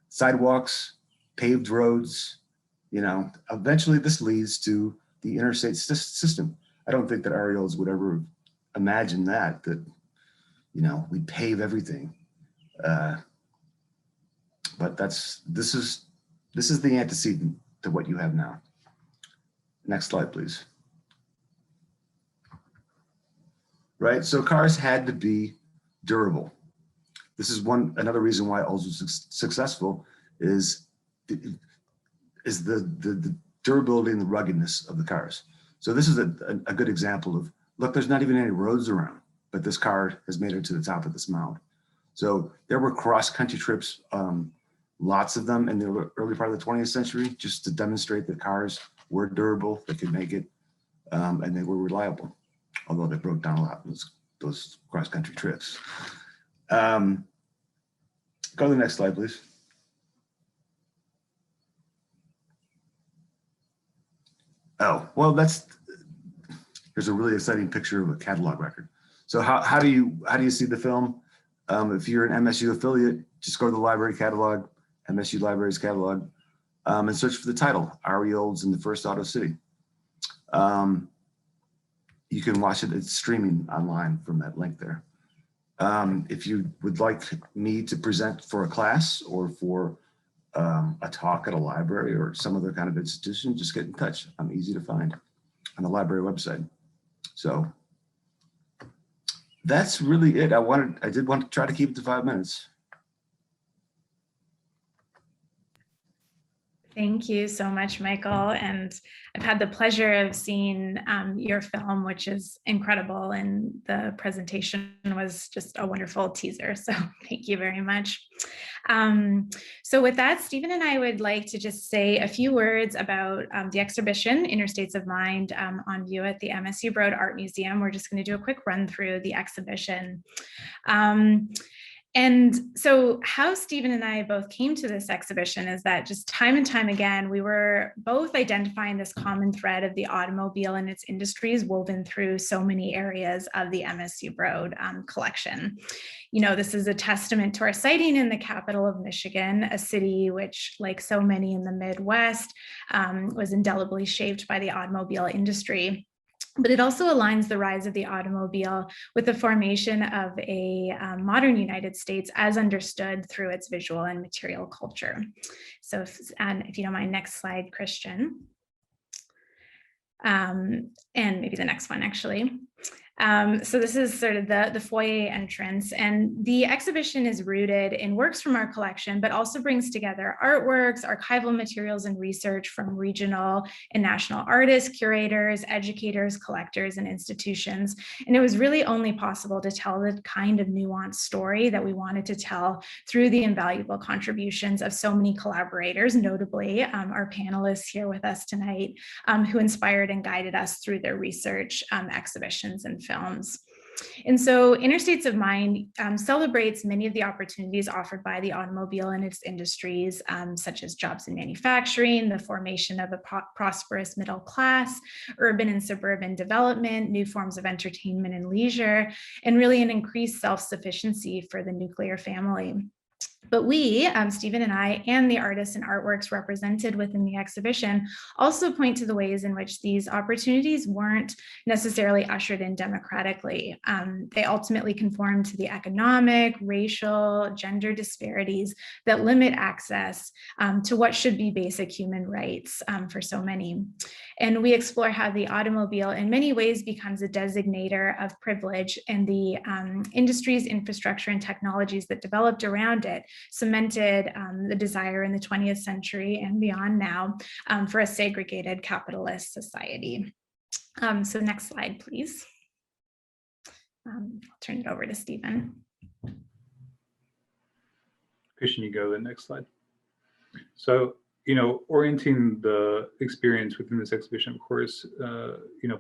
Sidewalks, paved roads. You know, eventually this leads to the interstate system. I don't think that Ariels would ever imagine that you know, we pave everything. But this is the antecedent to what you have now. Next slide, please. Right, so cars had to be durable. This is another reason why Olds was successful is the durability and the ruggedness of the cars. So this is a good example of, look, there's not even any roads around, but this car has made it to the top of this mound. So there were cross-country trips, lots of them in the early part of the 20th century, just to demonstrate that cars were durable, they could make it, and they were reliable, although they broke down a lot in those cross-country trips. Go to the next slide, please. Oh, well, here's a really exciting picture of a catalog record. So how do you see the film? If you're an MSU affiliate, just go to the library catalog, MSU Libraries catalog, and search for the title, Ariels in the First Auto City. You can watch it, it's streaming online from that link there. If you would like me to present for a class or for a talk at a library or some other kind of institution, just get in touch. I'm easy to find on the library website. So that's really it. I did want to try to keep it to 5 minutes. Thank you so much, Michael. And I've had the pleasure of seeing your film, which is incredible. And the presentation was just a wonderful teaser. So thank you very much. So with that, Stephen and I would like to just say a few words about the exhibition, Interstates of Mind, on view at the MSU Broad Art Museum. We're just going to do a quick run through the exhibition. And so how Stephen and I both came to this exhibition is that just time and time again, we were both identifying this common thread of the automobile and its industries woven through so many areas of the MSU Broad collection. You know, this is a testament to our siting in the capital of Michigan, a city which, like so many in the Midwest, was indelibly shaped by the automobile industry. But it also aligns the rise of the automobile with the formation of a modern United States as understood through its visual and material culture. So if you don't mind, next slide, Christian. And maybe the next one, actually. So this is sort of the foyer entrance, and the exhibition is rooted in works from our collection, but also brings together artworks, archival materials, and research from regional and national artists, curators, educators, collectors, and institutions. And it was really only possible to tell the kind of nuanced story that we wanted to tell through the invaluable contributions of so many collaborators, notably our panelists here with us tonight, who inspired and guided us through their research, exhibitions, and films. And so Interstates of Mind celebrates many of the opportunities offered by the automobile and its industries, such as jobs in manufacturing, the formation of a prosperous middle class, urban and suburban development, new forms of entertainment and leisure, and really an increased self-sufficiency for the nuclear family. But we, Stephen and I, and the artists and artworks represented within the exhibition also point to the ways in which these opportunities weren't necessarily ushered in democratically. They ultimately conform to the economic, racial, gender disparities that limit access to what should be basic human rights for so many. And we explore how the automobile in many ways becomes a designator of privilege, and the industries, infrastructure, and technologies that developed around it cemented the desire in the 20th century and beyond now for a segregated capitalist society. So next slide, please. I'll turn it over to Stephen. Christian, you go to the next slide. So, orienting the experience within this exhibition, of course,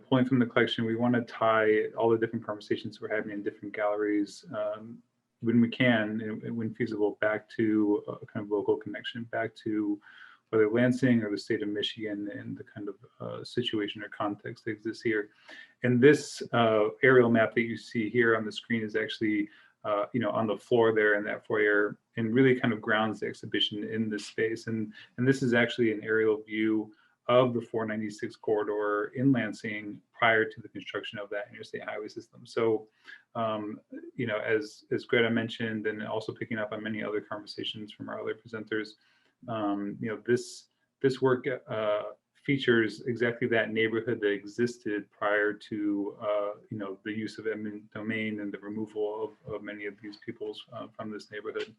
pulling from the collection, we want to tie all the different conversations we're having in different galleries when we can and when feasible back to a kind of local connection, back to whether Lansing or the state of Michigan and the kind of situation or context that exists here. And this aerial map that you see here on the screen is actually on the floor there in that foyer, and really kind of grounds the exhibition in this space. And this is actually an aerial view of the 496 corridor in Lansing prior to the construction of that interstate highway system. So, as Greta mentioned, and also picking up on many other conversations from our other presenters, this work features exactly that neighborhood that existed prior to the use of eminent domain and the removal of many of these peoples from this neighborhood.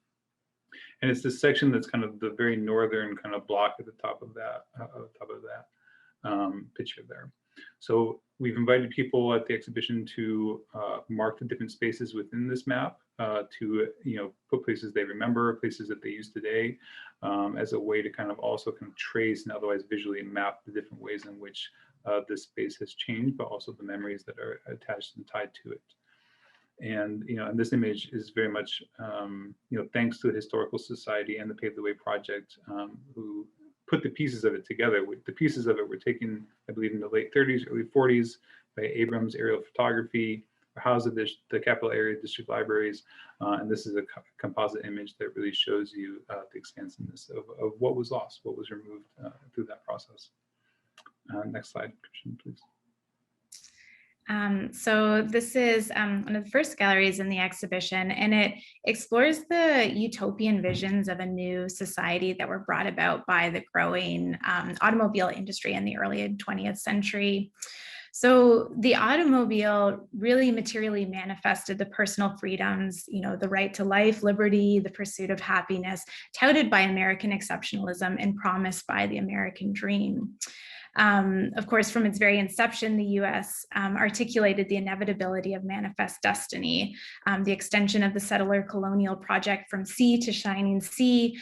And it's this section that's kind of the very northern kind of block at the top of that picture there. So we've invited people at the exhibition to mark the different spaces within this map, to put places they remember, places that they use today, as a way to kind of also kind of trace and otherwise visually map the different ways in which this space has changed, but also the memories that are attached and tied to it. And and this image is very much thanks to the Historical Society and the Pave the Way Project, who put the pieces of it together. The pieces of it were taken, I believe, in the late 30s, early 40s by Abrams Aerial Photography, housed at the Capital Area District Libraries. And this is a composite image that really shows you the expansiveness of what was lost, what was removed through that process. Next slide, Christian, please. So this is one of the first galleries in the exhibition, and it explores the utopian visions of a new society that were brought about by the growing automobile industry in the early 20th century. So the automobile really materially manifested the personal freedoms, the right to life, liberty, the pursuit of happiness, touted by American exceptionalism and promised by the American dream. Of course, from its very inception, the US articulated the inevitability of manifest destiny. The extension of the settler colonial project from sea to shining sea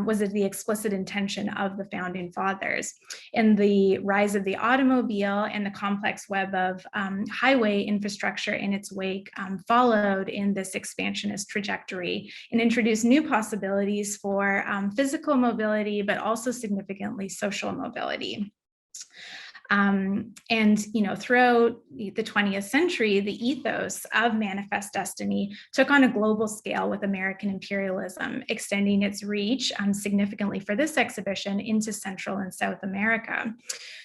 was the explicit intention of the founding fathers. And the rise of the automobile and the complex web of highway infrastructure in its wake followed in this expansionist trajectory and introduced new possibilities for physical mobility, but also significantly social mobility. Throughout the 20th century, the ethos of manifest destiny took on a global scale with American imperialism, extending its reach significantly for this exhibition into Central and South America.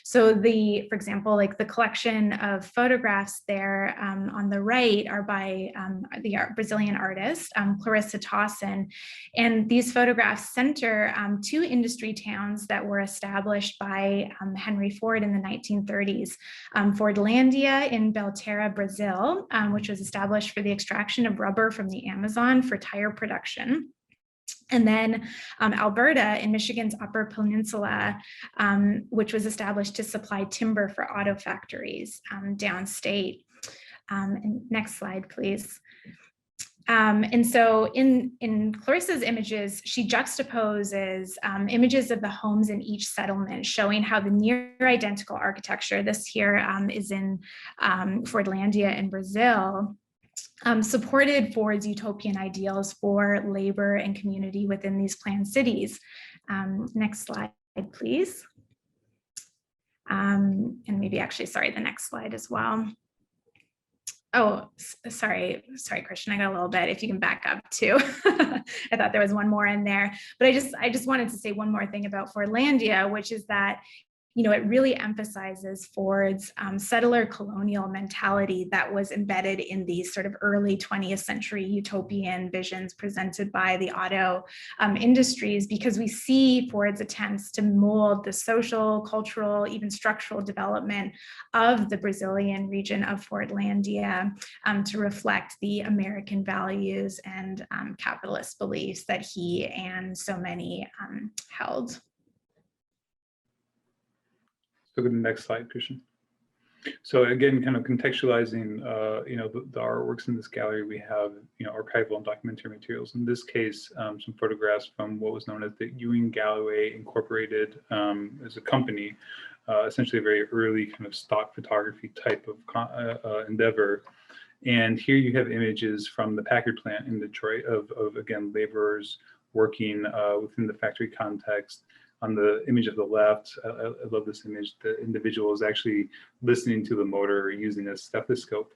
So for example, like the collection of photographs there on the right are by the Brazilian artist, Clarissa Towson. And these photographs center two industry towns that were established by Henry Ford in the 1930s. Fordlandia in Belterra, Brazil, which was established for the extraction of rubber from the Amazon for tire production. And then Alberta in Michigan's Upper Peninsula, which was established to supply timber for auto factories downstate. And next slide, please. And so in Clarissa's images, she juxtaposes images of the homes in each settlement, showing how the near identical architecture, this here is in Fordlandia in Brazil, supported Ford's utopian ideals for labor and community within these planned cities. Next slide, please. And maybe actually, sorry, the next slide as well. Oh, sorry, Christian, I got a little bit. If you can back up too. I thought there was one more in there, but I just wanted to say one more thing about Fordlandia, which is that, you know, it really emphasizes Ford's settler colonial mentality that was embedded in these sort of early 20th century utopian visions presented by the auto industries, because we see Ford's attempts to mold the social, cultural, even structural development of the Brazilian region of Fordlandia to reflect the American values and capitalist beliefs that he and so many held. Go to the next slide, Christian. So again, kind of contextualizing, you know, the artworks in this gallery, we have, you know, archival and documentary materials. In this case, some photographs from what was known as the Ewing Galloway Incorporated as a company, essentially a very early kind of stock photography type of endeavor. And here you have images from the Packard plant in Detroit of again, laborers working within the factory context. On the image of the left, I love this image. The individual is actually listening to the motor using a stethoscope.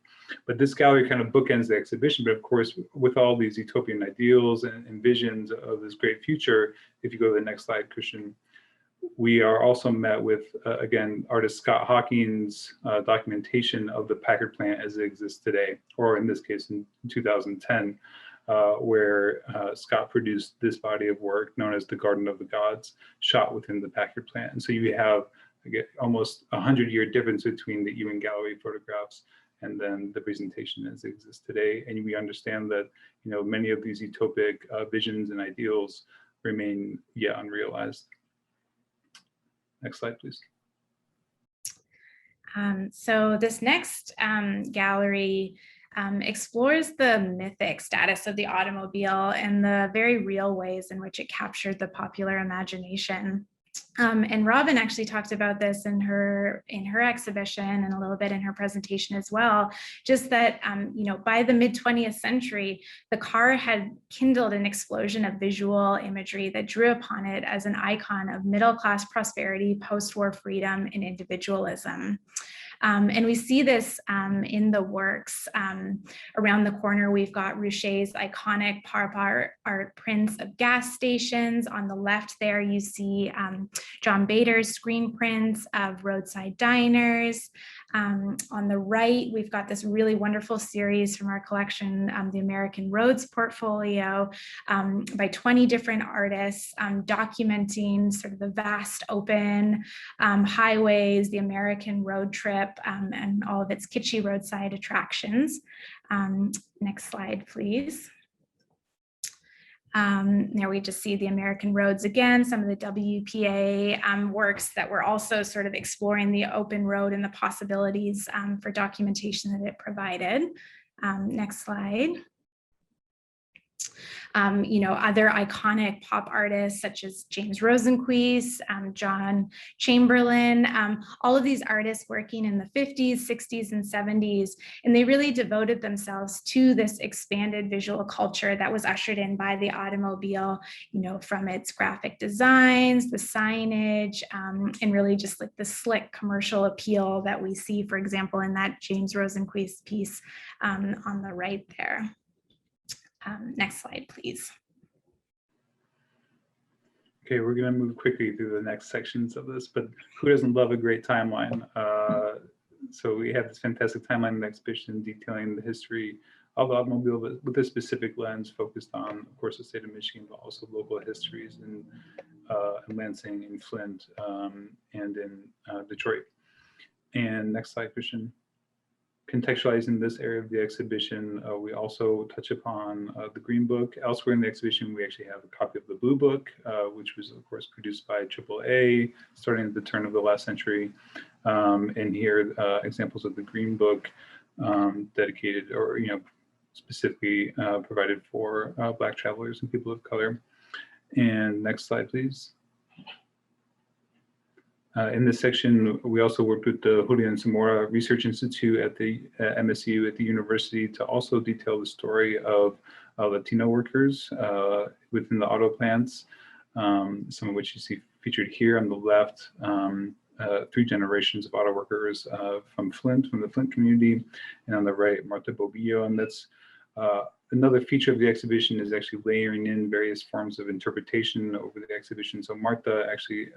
But this gallery kind of bookends the exhibition. But of course, with all these utopian ideals and visions of this great future, if you go to the next slide, Christian, we are also met with, again, artist Scott Hawking's documentation of the Packard plant as it exists today, or in this case, in 2010. Where Scott produced this body of work known as the Garden of the Gods, shot within the Packard plant. And so you have, again, almost 100-year difference between the Ewing Galloway photographs and then the presentation as it exists today. And we understand that, you know, many of these utopic visions and ideals remain yet unrealized. Next slide, please. So this next gallery explores the mythic status of the automobile and the very real ways in which it captured the popular imagination. And Robin actually talked about this in her exhibition and a little bit in her presentation as well, just that, you know, by the mid-20th century, the car had kindled an explosion of visual imagery that drew upon it as an icon of middle-class prosperity, post-war freedom, and individualism. And we see this in the works. Around the corner, we've got Rouché's iconic pop art prints of gas stations. On the left there, you see John Bader's screen prints of roadside diners. On the right, we've got this really wonderful series from our collection, the American Roads portfolio, by 20 different artists, documenting sort of the vast open highways, the American road trip, and all of its kitschy roadside attractions. Next slide, please. There we just see the American roads again, some of the WPA works that were also sort of exploring the open road and the possibilities for documentation that it provided. Next slide. You know, other iconic pop artists such as James Rosenquist, John Chamberlain, all of these artists working in the 50s, 60s, and 70s, and they really devoted themselves to this expanded visual culture that was ushered in by the automobile, you know, from its graphic designs, the signage, and really just like the slick commercial appeal that we see, for example, in that James Rosenquist piece on the right there. Next slide, please. Okay, we're going to move quickly through the next sections of this, but who doesn't love a great timeline? So we have this fantastic timeline in the exhibition detailing the history of the automobile, but with a specific lens focused on, of course, the state of Michigan, but also local histories in Lansing, in Flint, and in Detroit. And next slide, Christian. Contextualizing this area of the exhibition, we also touch upon the Green Book. Elsewhere in the exhibition, we actually have a copy of the Blue Book, which was, of course, produced by AAA, starting at the turn of the last century. And here, examples of the Green Book dedicated or, you know, specifically provided for Black travelers and people of color. And next slide, please. In this section, we also worked with the Julian Zamora Research Institute at the MSU at the university to also detail the story of Latino workers within the auto plants, some of which you see featured here on the left. three generations of auto workers from the Flint community, and on the right, Marta Bobillo. And that's another feature of the exhibition is actually layering in various forms of interpretation over the exhibition. So Marta actually,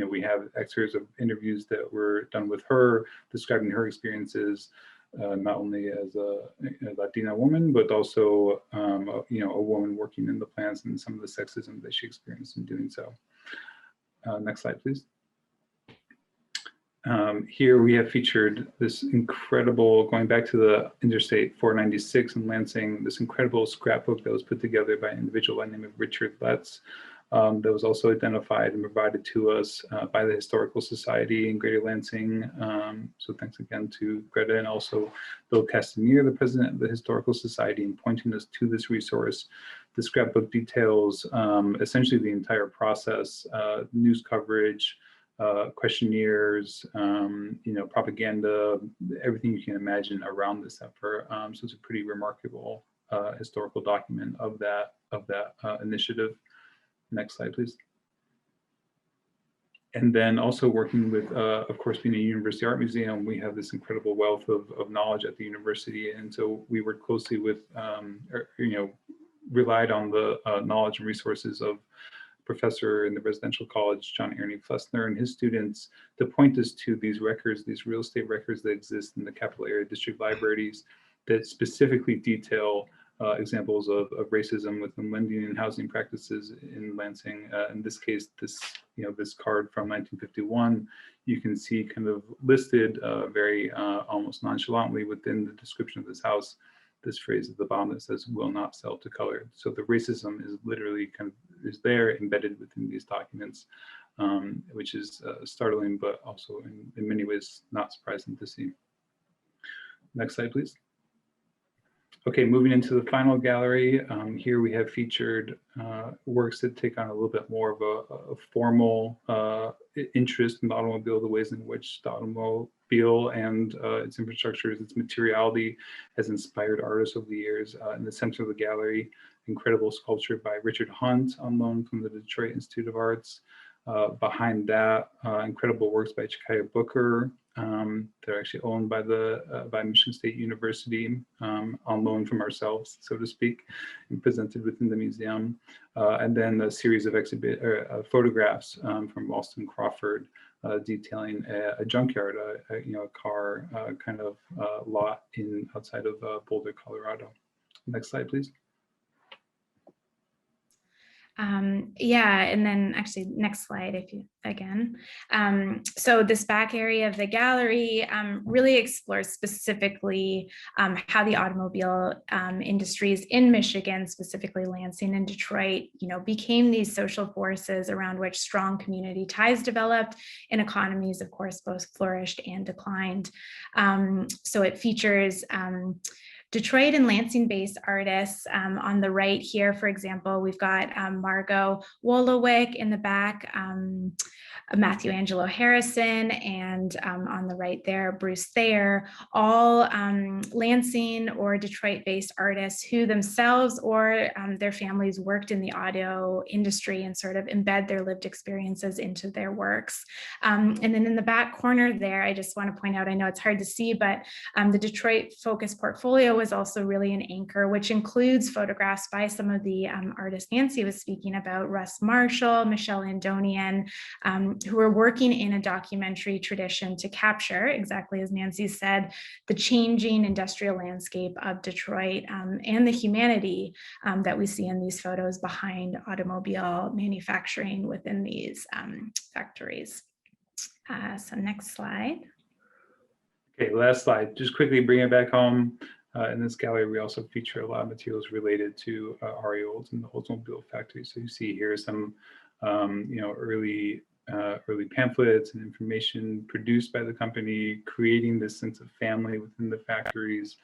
we have excerpts of interviews that were done with her, describing her experiences, not only as a Latina woman, but also, a woman working in the plants and some of the sexism that she experienced in doing so. Next slide, please. Here we have featured this incredible, going back to the Interstate 496 in Lansing, this incredible scrapbook that was put together by an individual by the name of Richard Letts, that was also identified and provided to us by the Historical Society in Greater Lansing. So thanks again to Greta, and also Bill Castanir, the president of the Historical Society, in pointing us to this resource. The scrapbook details essentially the entire process, news coverage, questionnaires, propaganda, everything you can imagine around this effort. So it's a pretty remarkable historical document of that initiative. Next slide, please. And then also working with, of course, being a university art museum, we have this incredible wealth of knowledge at the university. And so we work closely with, relied on the knowledge and resources of professor in the residential college, John Ernie Flessner, and his students to point us to these records, these real estate records that exist in the capital area district libraries that specifically detail examples of racism within lending and housing practices in Lansing. In this case, this card from 1951, you can see kind of listed very almost nonchalantly within the description of this house, this phrase at the bottom that says "will not sell to color." So the racism is literally is there embedded within these documents, which is startling, but also in many ways not surprising to see. Next slide, please. Okay, moving into the final gallery, here we have featured works that take on a little bit more of a formal interest in the automobile, the ways in which the automobile and its infrastructure, its materiality has inspired artists over the years. In the center of the gallery, incredible sculpture by Richard Hunt on loan from the Detroit Institute of Arts. Behind that, incredible works by Chikaya Booker. They're actually owned by by Michigan State University, on loan from ourselves, so to speak, and presented within the museum. And then a series of photographs from Ralston Crawford, detailing a junkyard, a car kind of lot outside of Boulder, Colorado. Next slide, please. Yeah, and then actually next slide, if you again. So this back area of the gallery really explores specifically how the automobile industries in Michigan, specifically Lansing and Detroit, became these social forces around which strong community ties developed and economies, of course, both flourished and declined. So it features Detroit and Lansing-based artists. On the right here, for example, we've got Margot Wolowick in the back, Matthew Angelo Harrison, and on the right there, Bruce Thayer, all Lansing or Detroit-based artists who themselves or their families worked in the audio industry and sort of embed their lived experiences into their works. And then in the back corner there, I just want to point out, I know it's hard to see, but the Detroit-focused portfolio was also really an anchor, which includes photographs by some of the artists Nancy was speaking about, Russ Marshall, Michelle Andonian, who are working in a documentary tradition to capture, exactly as Nancy said, the changing industrial landscape of Detroit and the humanity that we see in these photos behind automobile manufacturing within these factories. So next slide. Okay, last slide. Just quickly bring it back home. In this gallery, we also feature a lot of materials related to Ari Olds and the Oldsmobile factory. So you see here some, early pamphlets and information produced by the company, creating this sense of family within the factories,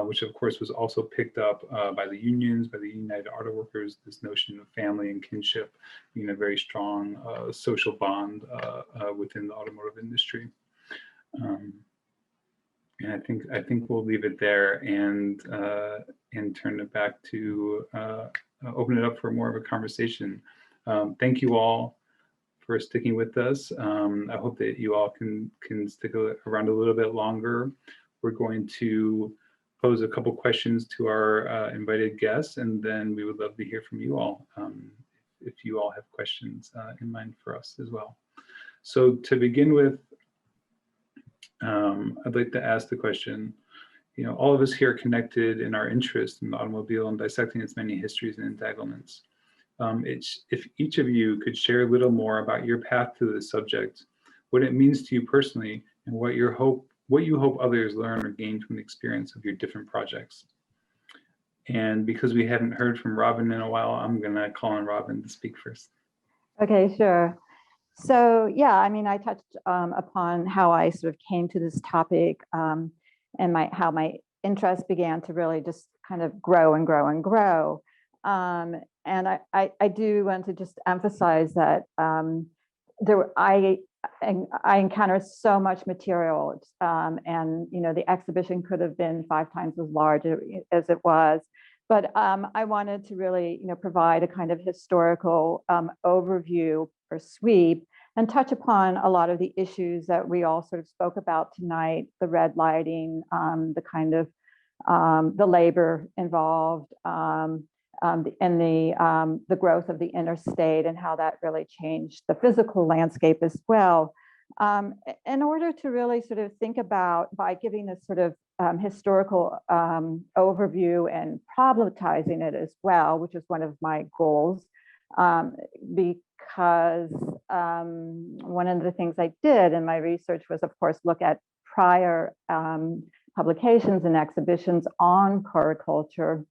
which of course was also picked up by the unions, by the United Auto Workers, this notion of family and kinship being a very strong social bond within the automotive industry. And I think we'll leave it there and turn it back to open it up for more of a conversation. Thank you all for sticking with us. I hope that you all can stick around a little bit longer. We're going to pose a couple questions to our invited guests, and then we would love to hear from you all if you all have questions in mind for us as well. So to begin with, I'd like to ask the question, all of us here are connected in our interest in the automobile and dissecting its many histories and entanglements. If each of you could share a little more about your path to this subject, what it means to you personally, and what you hope others learn or gain from the experience of your different projects. And because we haven't heard from Robin in a while, I'm gonna call on Robin to speak first. Okay, sure. So yeah, I mean, I touched upon how I sort of came to this topic and how my interest began to really just kind of grow and grow and grow. And I do want to just emphasize that I encountered so much material, and the exhibition could have been 5 times as large as it was. But I wanted to really, provide a kind of historical overview or sweep and touch upon a lot of the issues that we all sort of spoke about tonight: the red lighting, the kind of the labor involved, and the growth of the interstate and how that really changed the physical landscape as well. In order to really sort of think about, by giving this sort of historical overview and problematizing it as well, which is one of my goals, because one of the things I did in my research was, of course, look at prior publications and exhibitions on culture.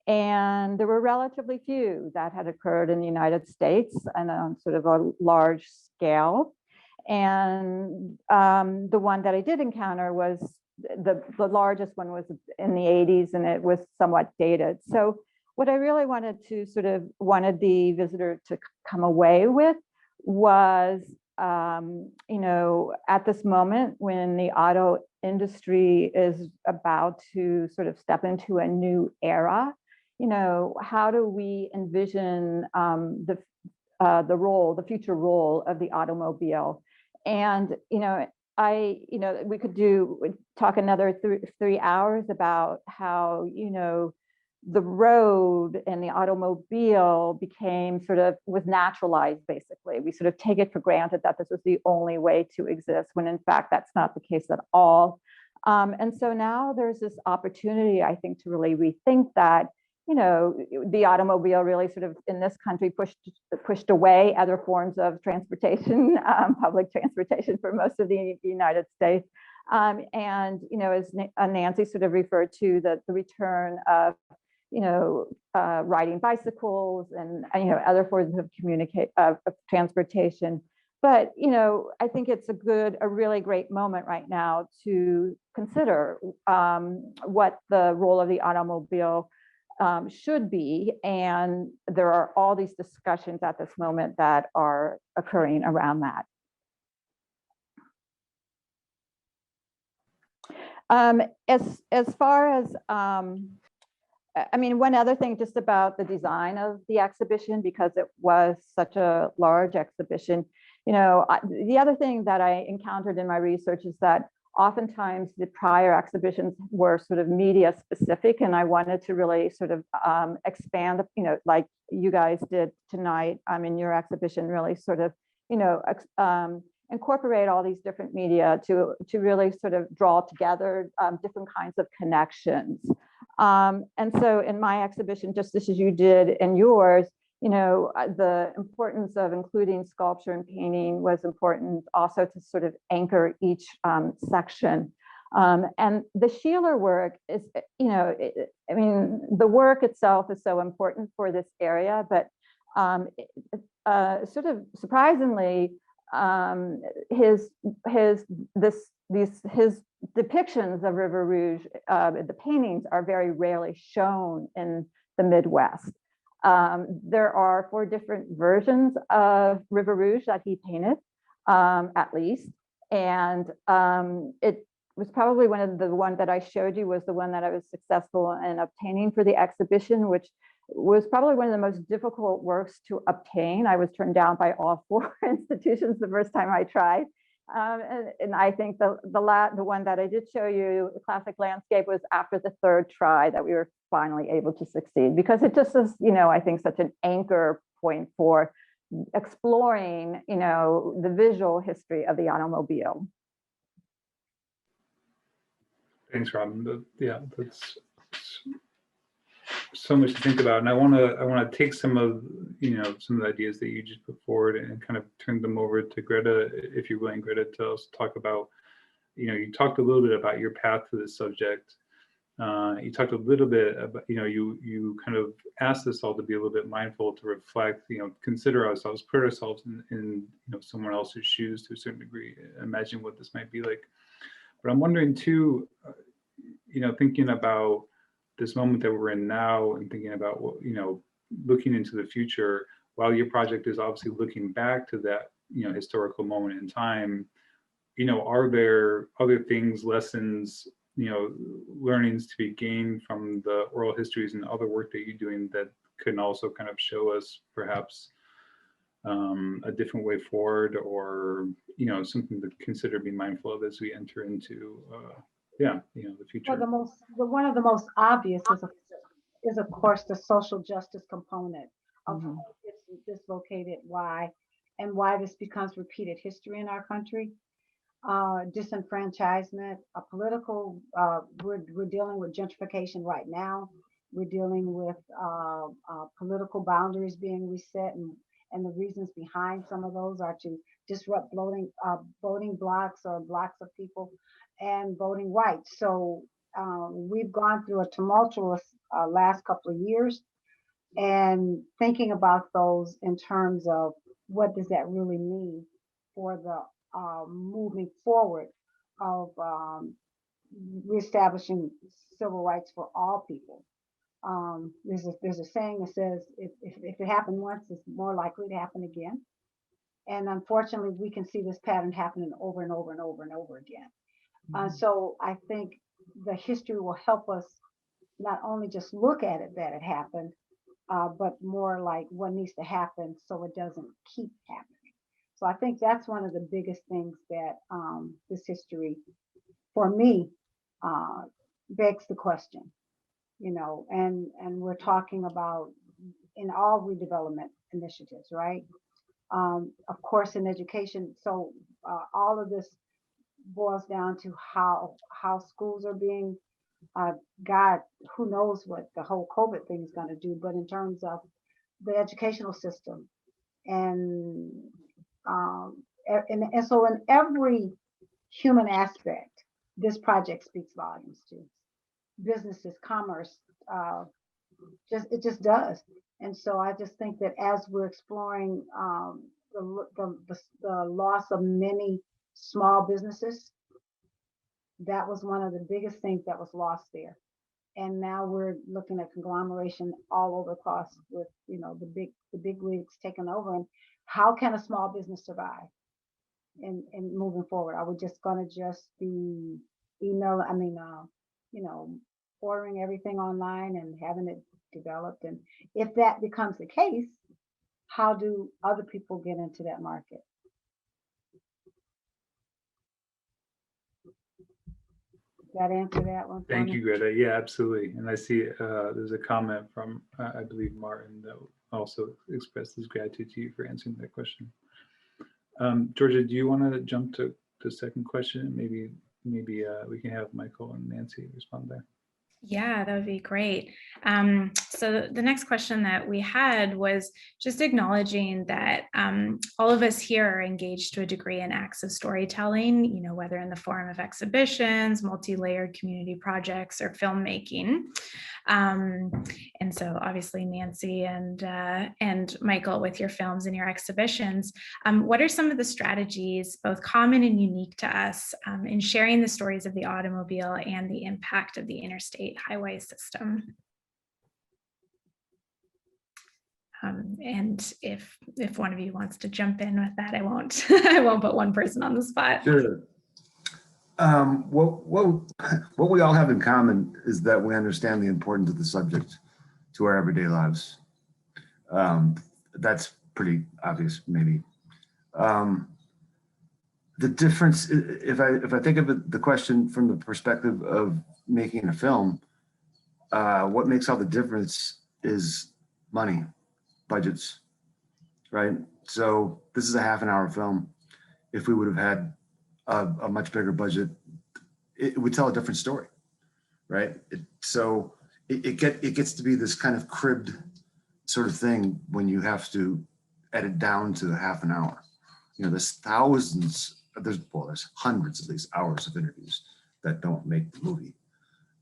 And there were relatively few that had occurred in the United States and on sort of a large scale. And the one that I did encounter was the largest one was in the 80s, and it was somewhat dated. So what I really wanted the visitor to come away with was, at this moment when the auto industry is about to sort of step into a new era, how do we envision the future role of the automobile? And we could talk another 3 hours about how the road and the automobile was naturalized. Basically, we sort of take it for granted that this was the only way to exist, when in fact that's not the case at all. And so now there's this opportunity, I think, to really rethink that. The automobile really sort of in this country pushed away other forms of transportation, public transportation, for most of the United States. And as Nancy sort of referred to, the return of riding bicycles and other forms of transportation. But I think it's a really great moment right now to consider what the role of the automobile should be. And there are all these discussions at this moment that are occurring around that. As far as, one other thing just about the design of the exhibition, because it was such a large exhibition, the other thing that I encountered in my research is that oftentimes the prior exhibitions were sort of media specific, and I wanted to really sort of expand, like you guys did tonight in your exhibition, really sort of, incorporate all these different media to really sort of draw together different kinds of connections. And so in my exhibition, just as you did in yours, the importance of including sculpture and painting was important also to sort of anchor each section. And the Sheeler work is, the work itself is so important for this area, but sort of surprisingly, his depictions of River Rouge, the paintings are very rarely shown in the Midwest. There are 4 different versions of River Rouge that he painted, at least. And it was probably one that I showed you was the one that I was successful in obtaining for the exhibition, which was probably one of the most difficult works to obtain. I was turned down by all 4 institutions the first time I tried. And I think the one that I did show you, the classic landscape, was after the 3rd try that we were finally able to succeed, because it just is, I think, such an anchor point for exploring, the visual history of the automobile. Thanks, Robin. Yeah, that's so much to think about, and I want to take some of the ideas that you just put forward and kind of turn them over to Greta, if you're willing, Greta, to also talk about. You talked a little bit about your path to this subject. You talked a little bit about, you kind of asked us all to be a little bit mindful, to reflect, consider ourselves, put ourselves in someone else's shoes to a certain degree, imagine what this might be like. But I'm wondering too, thinking about this moment that we're in now, and thinking about what, looking into the future, while your project is obviously looking back to that, historical moment in time, are there other things, lessons, learnings to be gained from the oral histories and other work that you're doing that can also kind of show us perhaps a different way forward, or something to consider, be mindful of as we enter into the future? Well, one of the most obvious is of course the social justice component of how it's dislocated, why this becomes repeated history in our country. Disenfranchisement, we're dealing with gentrification right now. We're dealing with political boundaries being reset, and the reasons behind some of those are to disrupt voting blocks or blocks of people and voting rights. So we've gone through a tumultuous last couple of years, and thinking about those in terms of what does that really mean for the moving forward of reestablishing civil rights for all people. There's a saying that says if it happened once, it's more likely to happen again. And unfortunately, we can see this pattern happening over and over and over and over again. So I think the history will help us not only just look at it that it happened, but more like what needs to happen so it doesn't keep happening. So I think that's one of the biggest things that this history, for me, begs the question, and we're talking about in all redevelopment initiatives, right? Of course, in education. So all of this boils down to how schools are being, God, who knows what the whole COVID thing is going to do, but in terms of the educational system and so in every human aspect, this project speaks volumes to businesses, commerce, it just does. And so I just think that as we're exploring the loss of many small businesses, that was one of the biggest things that was lost there. And now we're looking at conglomeration all over across with, the big wigs taking over. And how can a small business survive in moving forward? Are we just going to be ordering everything online and having it developed? And if that becomes the case, how do other people get into that market? That answer that one? Thank you, Greta. Yeah, absolutely. And I see there's a comment from, I believe, Martin, that also expressed his gratitude to you for answering that question. Georgia, do you want to jump to the second question? Maybe we can have Michael and Nancy respond there. Yeah, that would be great. So the next question that we had was just acknowledging that all of us here are engaged to a degree in acts of storytelling, whether in the form of exhibitions, multi-layered community projects, or filmmaking. And so obviously Nancy and Michael, with your films and your exhibitions, what are some of the strategies, both common and unique to us, in sharing the stories of the automobile and the impact of the interstate highway system? And if one of you wants to jump in with that, I won't put one person on the spot. Sure. What we all have in common is that we understand the importance of the subject to our everyday lives. That's pretty obvious, maybe. The difference, if I think of it, the question from the perspective of making a film, what makes all the difference is money, budgets, right? So this is a half-an-hour film. If we would have had a much bigger budget, it would tell a different story, right? So it gets to be this kind of cribbed sort of thing when you have to edit down to half an hour. You know, there's hundreds of these hours of interviews that don't make the movie.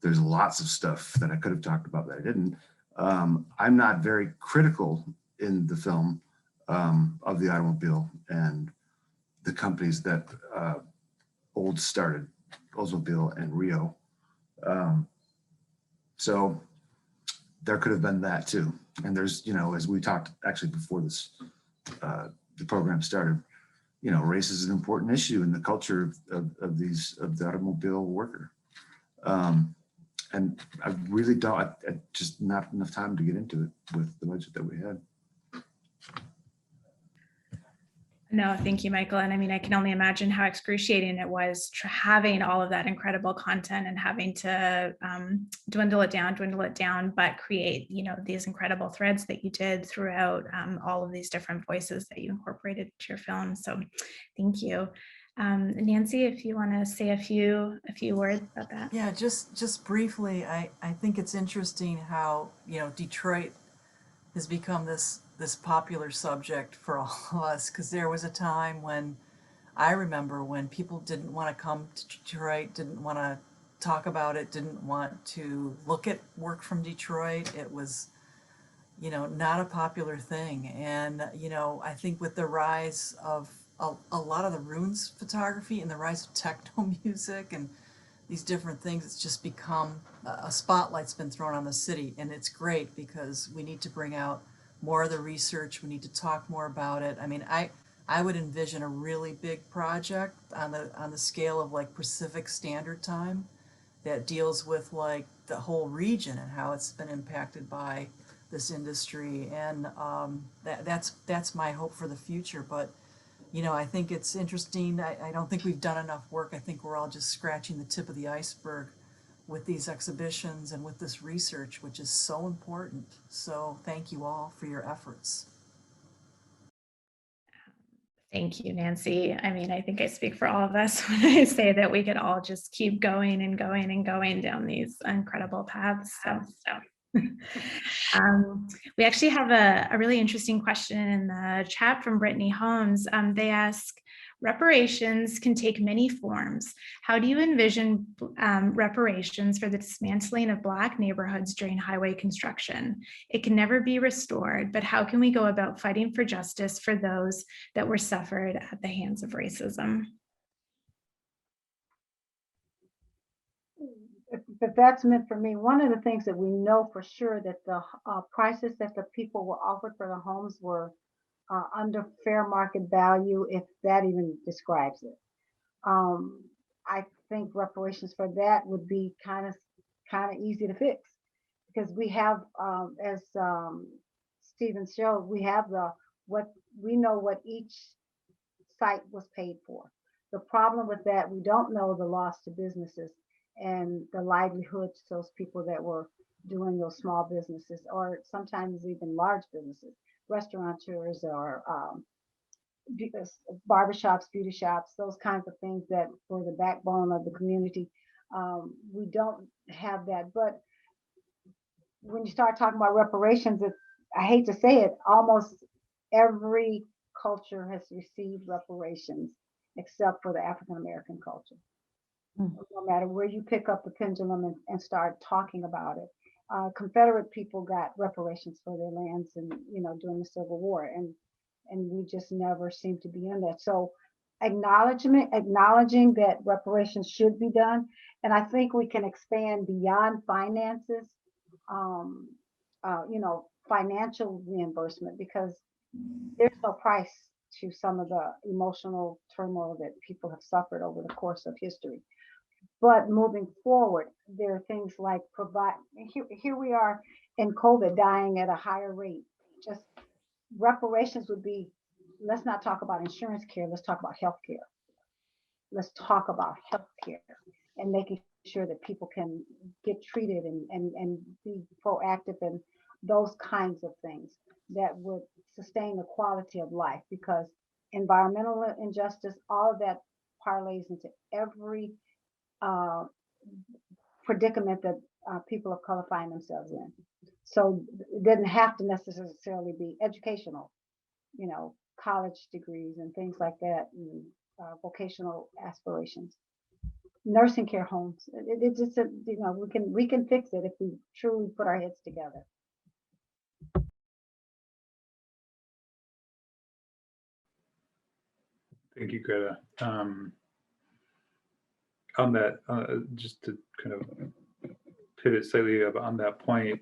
There's lots of stuff that I could have talked about that I didn't. I'm not very critical in the film of the automobile and the companies that started, Oldsmobile and Rio. So there could have been that too. And there's, you know, as we talked actually before this, the program started, you know, race is an important issue in the culture of the automobile worker. And I really don't, just not enough time to get into it with the budget that we had. No, thank you, Michael. And I mean, I can only imagine how excruciating it was having all of that incredible content and having to dwindle it down, but create, you know, these incredible threads that you did throughout all of these different voices that you incorporated to your film. So thank you. Nancy, if you want to say a few words about that. Yeah, just briefly, I think it's interesting how, you know, Detroit has become this popular subject for all of us, because there was a time when I remember when people didn't want to come to Detroit, didn't want to talk about it, didn't want to look at work from Detroit. It was, you know, not a popular thing. And, you know, I think with the rise of a lot of the ruins photography and the rise of techno music and these different things, it's just become a spotlight's been thrown on the city, and it's great because we need to bring out more of the research. We need to talk more about it. I mean, I would envision a really big project on the scale of like Pacific Standard Time that deals with like the whole region and how it's been impacted by this industry, and that's my hope for the future. But you know, I think it's interesting. I don't think we've done enough work. I think we're all just scratching the tip of the iceberg with these exhibitions and with this research, which is so important. So thank you all for your efforts. Thank you, Nancy. I mean, I think I speak for all of us when I say that we could all just keep going and going and going down these incredible paths. So. We actually have a really interesting question in the chat from Brittany Holmes. They ask, reparations can take many forms. How do you envision reparations for the dismantling of Black neighborhoods during highway construction? It can never be restored, but how can we go about fighting for justice for those that were suffered at the hands of racism? If that's meant for me, one of the things that we know for sure that the prices that the people were offered for the homes were under fair market value, if that even describes it. I think reparations for that would be kind of easy to fix, because we have, as Stephen showed, we have we know what each site was paid for. The problem with that, we don't know the loss to businesses and the livelihoods, those people that were doing those small businesses, or sometimes even large businesses, restaurateurs or barbershops, beauty shops, those kinds of things that were the backbone of the community. We don't have that. But when you start talking about reparations, I hate to say it, almost every culture has received reparations except for the African American culture. No matter where you pick up the pendulum and start talking about it. Confederate people got reparations for their lands and, you know, during the Civil War, and we just never seem to be in that. So acknowledging that reparations should be done. And I think we can expand beyond finances, you know, financial reimbursement, because there's no price to some of the emotional turmoil that people have suffered over the course of history. But moving forward, there are things like here we are in COVID dying at a higher rate. Just reparations would be, let's not talk about insurance care, let's talk about health care. Let's talk about health care and making sure that people can get treated and be proactive and those kinds of things that would sustain the quality of life, because environmental injustice, all of that parlays into every predicament that people of color find themselves in. So it doesn't have to necessarily be educational, college degrees and things like that, and vocational aspirations. Nursing care homes. It's just we can fix it if we truly put our heads together. Thank you, Greta. On that, just to kind of pivot slightly on that point,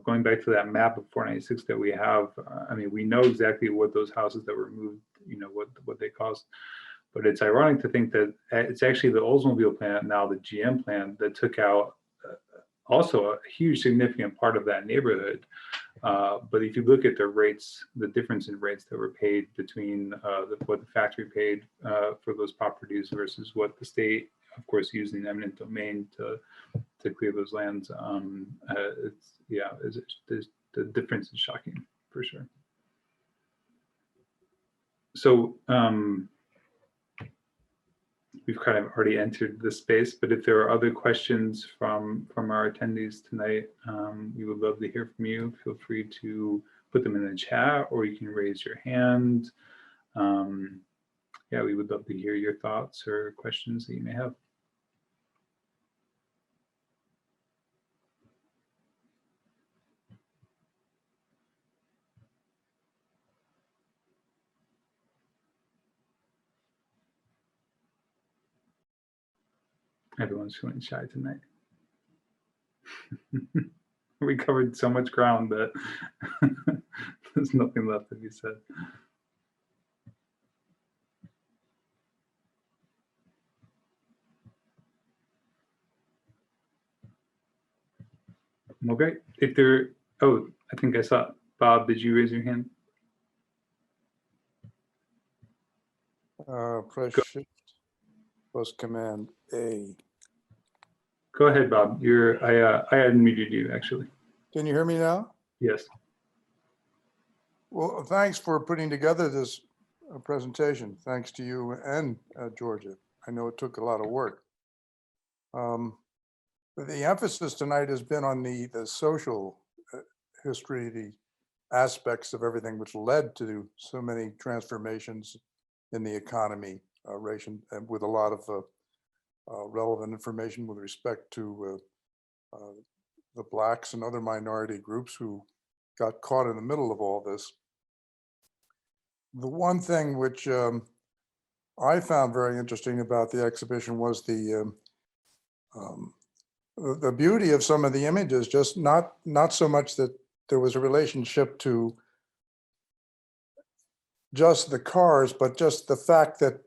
going back to that map of 496 that we have, I mean, we know exactly what those houses that were moved, what they cost. But it's ironic to think that it's actually the Oldsmobile plant, now the GM plant, that took out also a huge significant part of that neighborhood. But if you look at the rates, the difference in rates that were paid between what the factory paid for those properties versus what the state, of course, used in eminent domain to clear those lands, the difference is shocking for sure. So we've kind of already entered the space, but if there are other questions from our attendees tonight, we would love to hear from you. Feel free to put them in the chat, or you can raise your hand. Yeah, we would love to hear your thoughts or questions that you may have. Everyone's feeling shy tonight. We covered so much ground that there's nothing left to be said. Okay, if there, oh, I think I saw, Bob, did you raise your hand? Press Shift plus Command A. Go ahead, Bob. I unmuted you actually. Can you hear me now? Yes. Well, thanks for putting together this presentation. Thanks to you and Georgia. I know it took a lot of work. The emphasis tonight has been on the social history, the aspects of everything which led to so many transformations in the economy, and with a lot of relevant information with respect to the Blacks and other minority groups who got caught in the middle of all this. The one thing which I found very interesting about the exhibition was the beauty of some of the images, just not so much that there was a relationship to just the cars, but just the fact that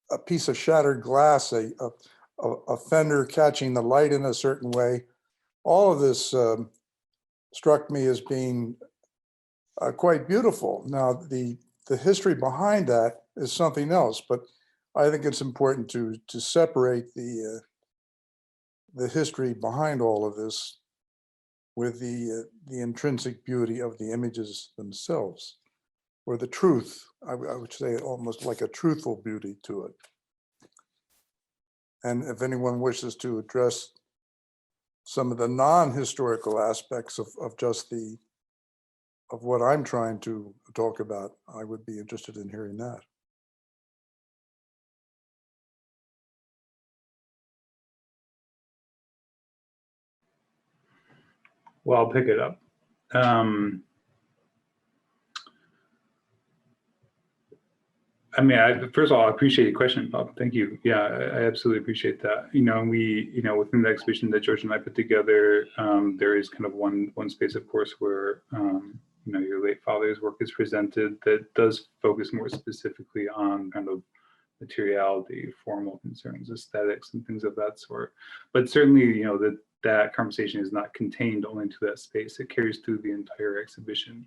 a piece of shattered glass, a fender catching the light in a certain way, all of this struck me as being quite beautiful. Now, the history behind that is something else, but I think it's important to separate the history behind all of this with the intrinsic beauty of the images themselves, or the truth. I would say almost like a truthful beauty to it. And if anyone wishes to address some of the non-historical aspects of what I'm trying to talk about, I would be interested in hearing that. Well, I'll pick it up. I mean, first of all, I appreciate your question, Bob. Thank you. Yeah, I absolutely appreciate that. And we, within the exhibition that George and I put together, there is kind of one space, of course, where, your late father's work is presented that does focus more specifically on kind of materiality, formal concerns, aesthetics, and things of that sort. But certainly, that conversation is not contained only to that space. It carries through the entire exhibition.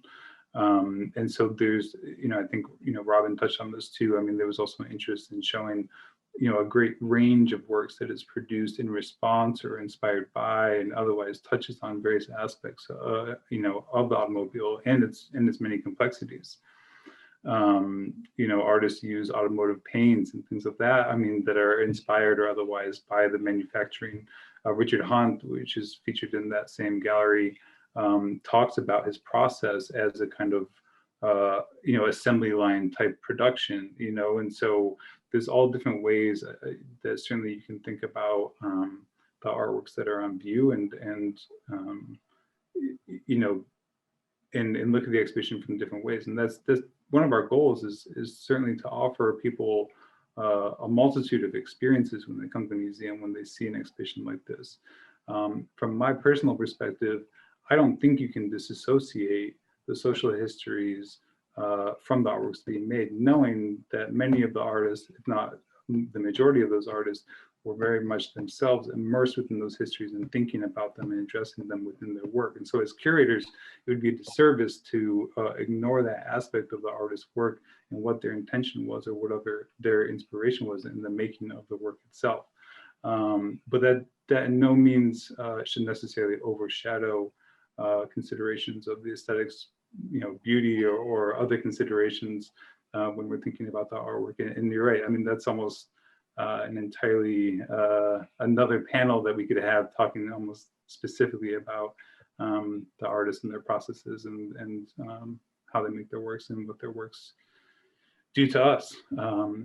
And so there's, I think, Robin touched on this too. I mean, there was also an interest in showing, a great range of works that is produced in response or inspired by and otherwise touches on various aspects, of the automobile and its many complexities. Artists use automotive paints and things like that. I mean, that are inspired or otherwise by the manufacturing. Richard Hunt, which is featured in that same gallery, talks about his process as a kind of, assembly line type production, and so there's all different ways that certainly you can think about the artworks that are on view and look at the exhibition from different ways. And that's one of our goals is certainly to offer people a multitude of experiences when they come to the museum, when they see an exhibition like this. From my personal perspective, I don't think you can disassociate the social histories from the artworks being made, knowing that many of the artists, if not the majority of those artists, were very much themselves immersed within those histories and thinking about them and addressing them within their work. And so as curators, it would be a disservice to ignore that aspect of the artist's work and what their intention was or whatever their inspiration was in the making of the work itself. But that in no means should necessarily overshadow considerations of the aesthetics, beauty or other considerations when we're thinking about the artwork. And you're right, I mean, that's almost an entirely another panel that we could have talking almost specifically about the artists and their processes and how they make their works and what their works do to us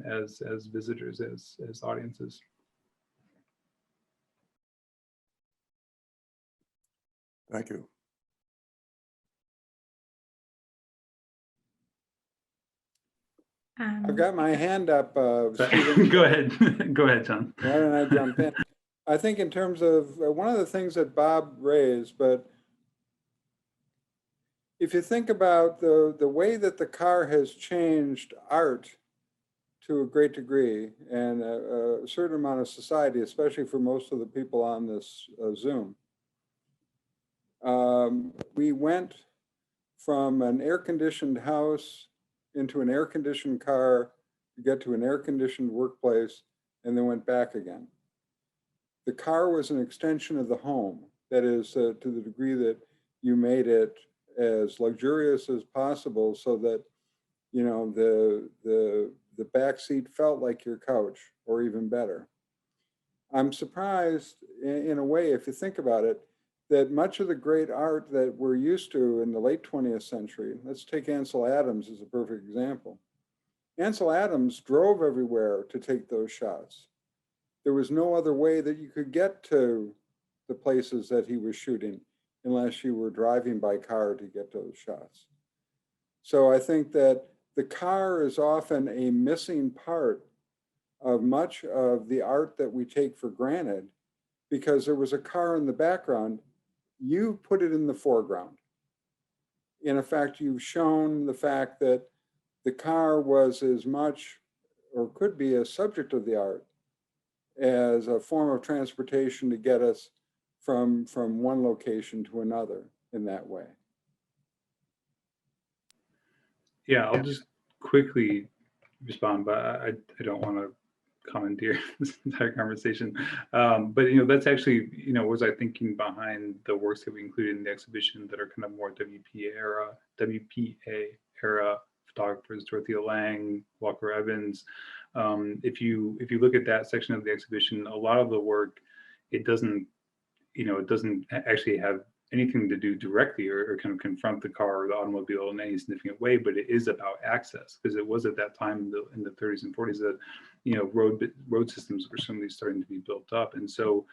as visitors, as audiences. Thank you. I've got my hand up. Go ahead. Go ahead, John. Why don't I jump in? I think in terms of one of the things that Bob raised, but if you think about the way that the car has changed art to a great degree and a certain amount of society, especially for most of the people on this Zoom, we went from an air-conditioned house into an air-conditioned car to get to an air-conditioned workplace, and then went back again. The car was an extension of the home. That is, to the degree that you made it as luxurious as possible so that, the back seat felt like your couch, or even better. I'm surprised, in a way, if you think about it, that much of the great art that we're used to in the late 20th century, let's take Ansel Adams as a perfect example. Ansel Adams drove everywhere to take those shots. There was no other way that you could get to the places that he was shooting unless you were driving by car to get those shots. So I think that the car is often a missing part of much of the art that we take for granted, because there was a car in the background. You put it in the foreground. In effect, you've shown the fact that the car was as much, or could be, a subject of the art as a form of transportation to get us from one location to another in that way. Yeah, I'll just quickly respond, but I don't want to commandeer this entire conversation. But that's actually was I thinking behind the works that we included in the exhibition that are kind of more WPA era photographers, Dorothea Lange, Walker Evans. If you look at that section of the exhibition, a lot of the work, it doesn't actually have anything to do directly or kind of confront the car or the automobile in any significant way, but it is about access, because it was at that time in the 30s and 40s that road systems were suddenly starting to be built up, and so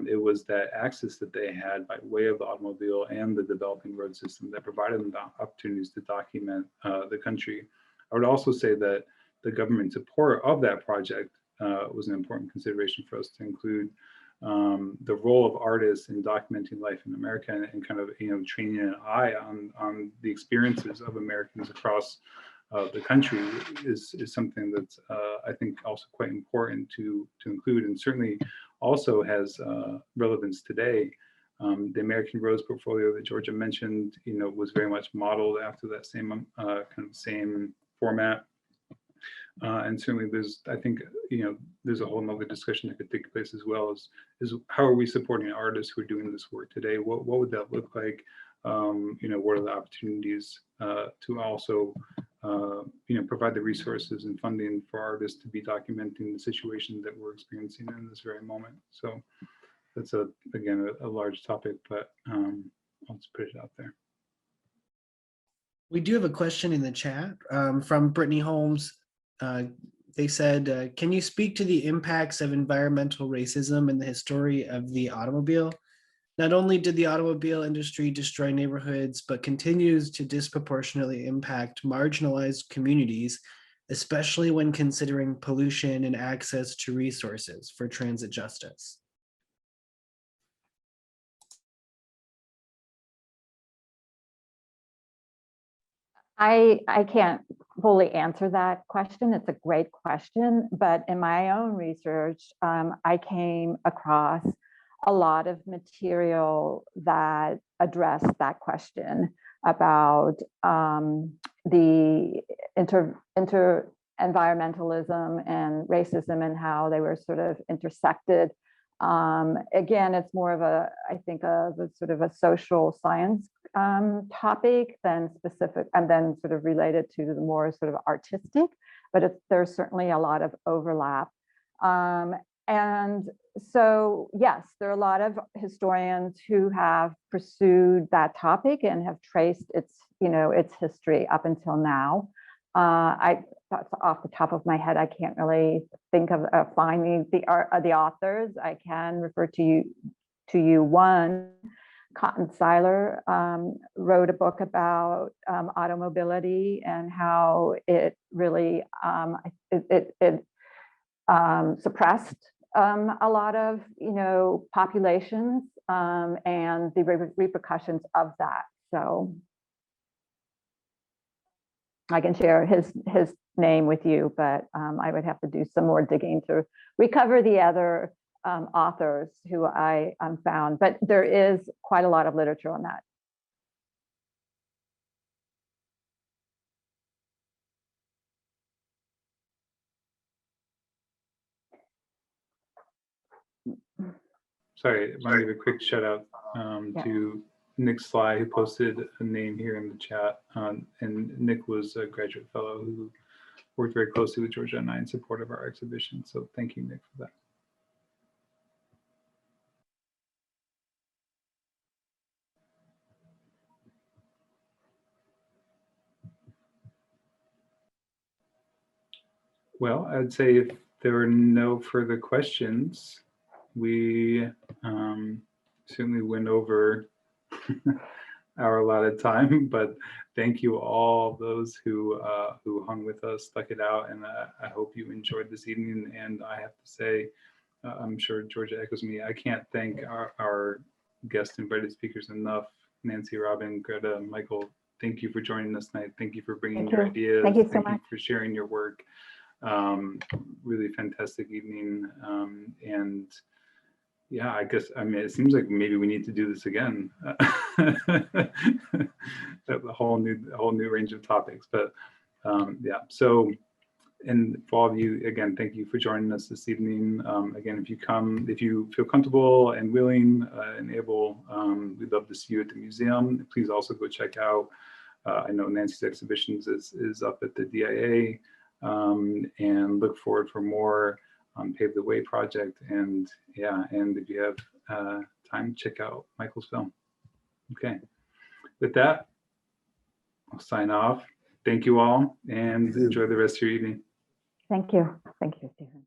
it was that access that they had by way of the automobile and the developing road system that provided them the opportunities to document the country. I would also say that the government support of that project was an important consideration for us to include. The role of artists in documenting life in America and kind of training an eye on the experiences of Americans across the country is something that's I think also quite important to include. And certainly also has relevance today. The American Rose portfolio that Georgia mentioned, was very much modeled after that same same format. And certainly I think, there's a whole nother discussion that could take place as well is how are we supporting artists who are doing this work today? What would that look like? What are the opportunities to also, provide the resources and funding for artists to be documenting the situation that we're experiencing in this very moment. So that's again a large topic, but I'll just put it out there. We do have a question in the chat from Brittany Holmes. They said, can you speak to the impacts of environmental racism in the history of the automobile? Not only did the automobile industry destroy neighborhoods, but continues to disproportionately impact marginalized communities, especially when considering pollution and access to resources for transit justice. I can't fully answer that question. It's a great question, but in my own research, I came across a lot of material that addressed that question about the environmentalism and racism and how they were sort of intersected. Again, it's more of I think of a sort of a social science topic than specific, and then sort of related to the more sort of artistic, but there's certainly a lot of overlap. And so, yes, there are a lot of historians who have pursued that topic and have traced its history up until now. That's off the top of my head. I can't really think of finding the authors. I can refer to you. One, Cotton Seiler wrote a book about automobility and how it really suppressed a lot of populations and the repercussions of that. So I can share his name with you, but I would have to do some more digging to recover the other authors who I found. But there is quite a lot of literature on that. Sorry, I want to give a quick shout out to Nick Sly, who posted a name here in the chat. And Nick was a graduate fellow who worked very closely with Georgia and I in support of our exhibition. So thank you, Nick, for that. Well, I'd say if there are no further questions, we certainly went over our allotted time, but thank you all those who hung with us, stuck it out, and I hope you enjoyed this evening. And I have to say, I'm sure Georgia echoes me, I can't thank our guest invited speakers enough. Nancy, Robin, Greta, Michael, thank you for joining us tonight. Thank you for bringing your ideas. Thank you so much. Thank you for sharing your work. Really fantastic evening. And yeah, I guess, it seems like maybe we need to do this again. A whole new range of topics, but yeah. So, and for all of you, again, thank you for joining us this evening. Again, if you feel comfortable and willing and able, we'd love to see you at the museum. Please also go check out, I know Nancy's exhibitions is up at the DIA, and look forward for more on Pave the Way Project. And yeah, and if you have time, check out Michael's film. Okay, with that, I'll sign off. Thank you all, and enjoy the rest of your evening. Thank you. Thank you, Stephen.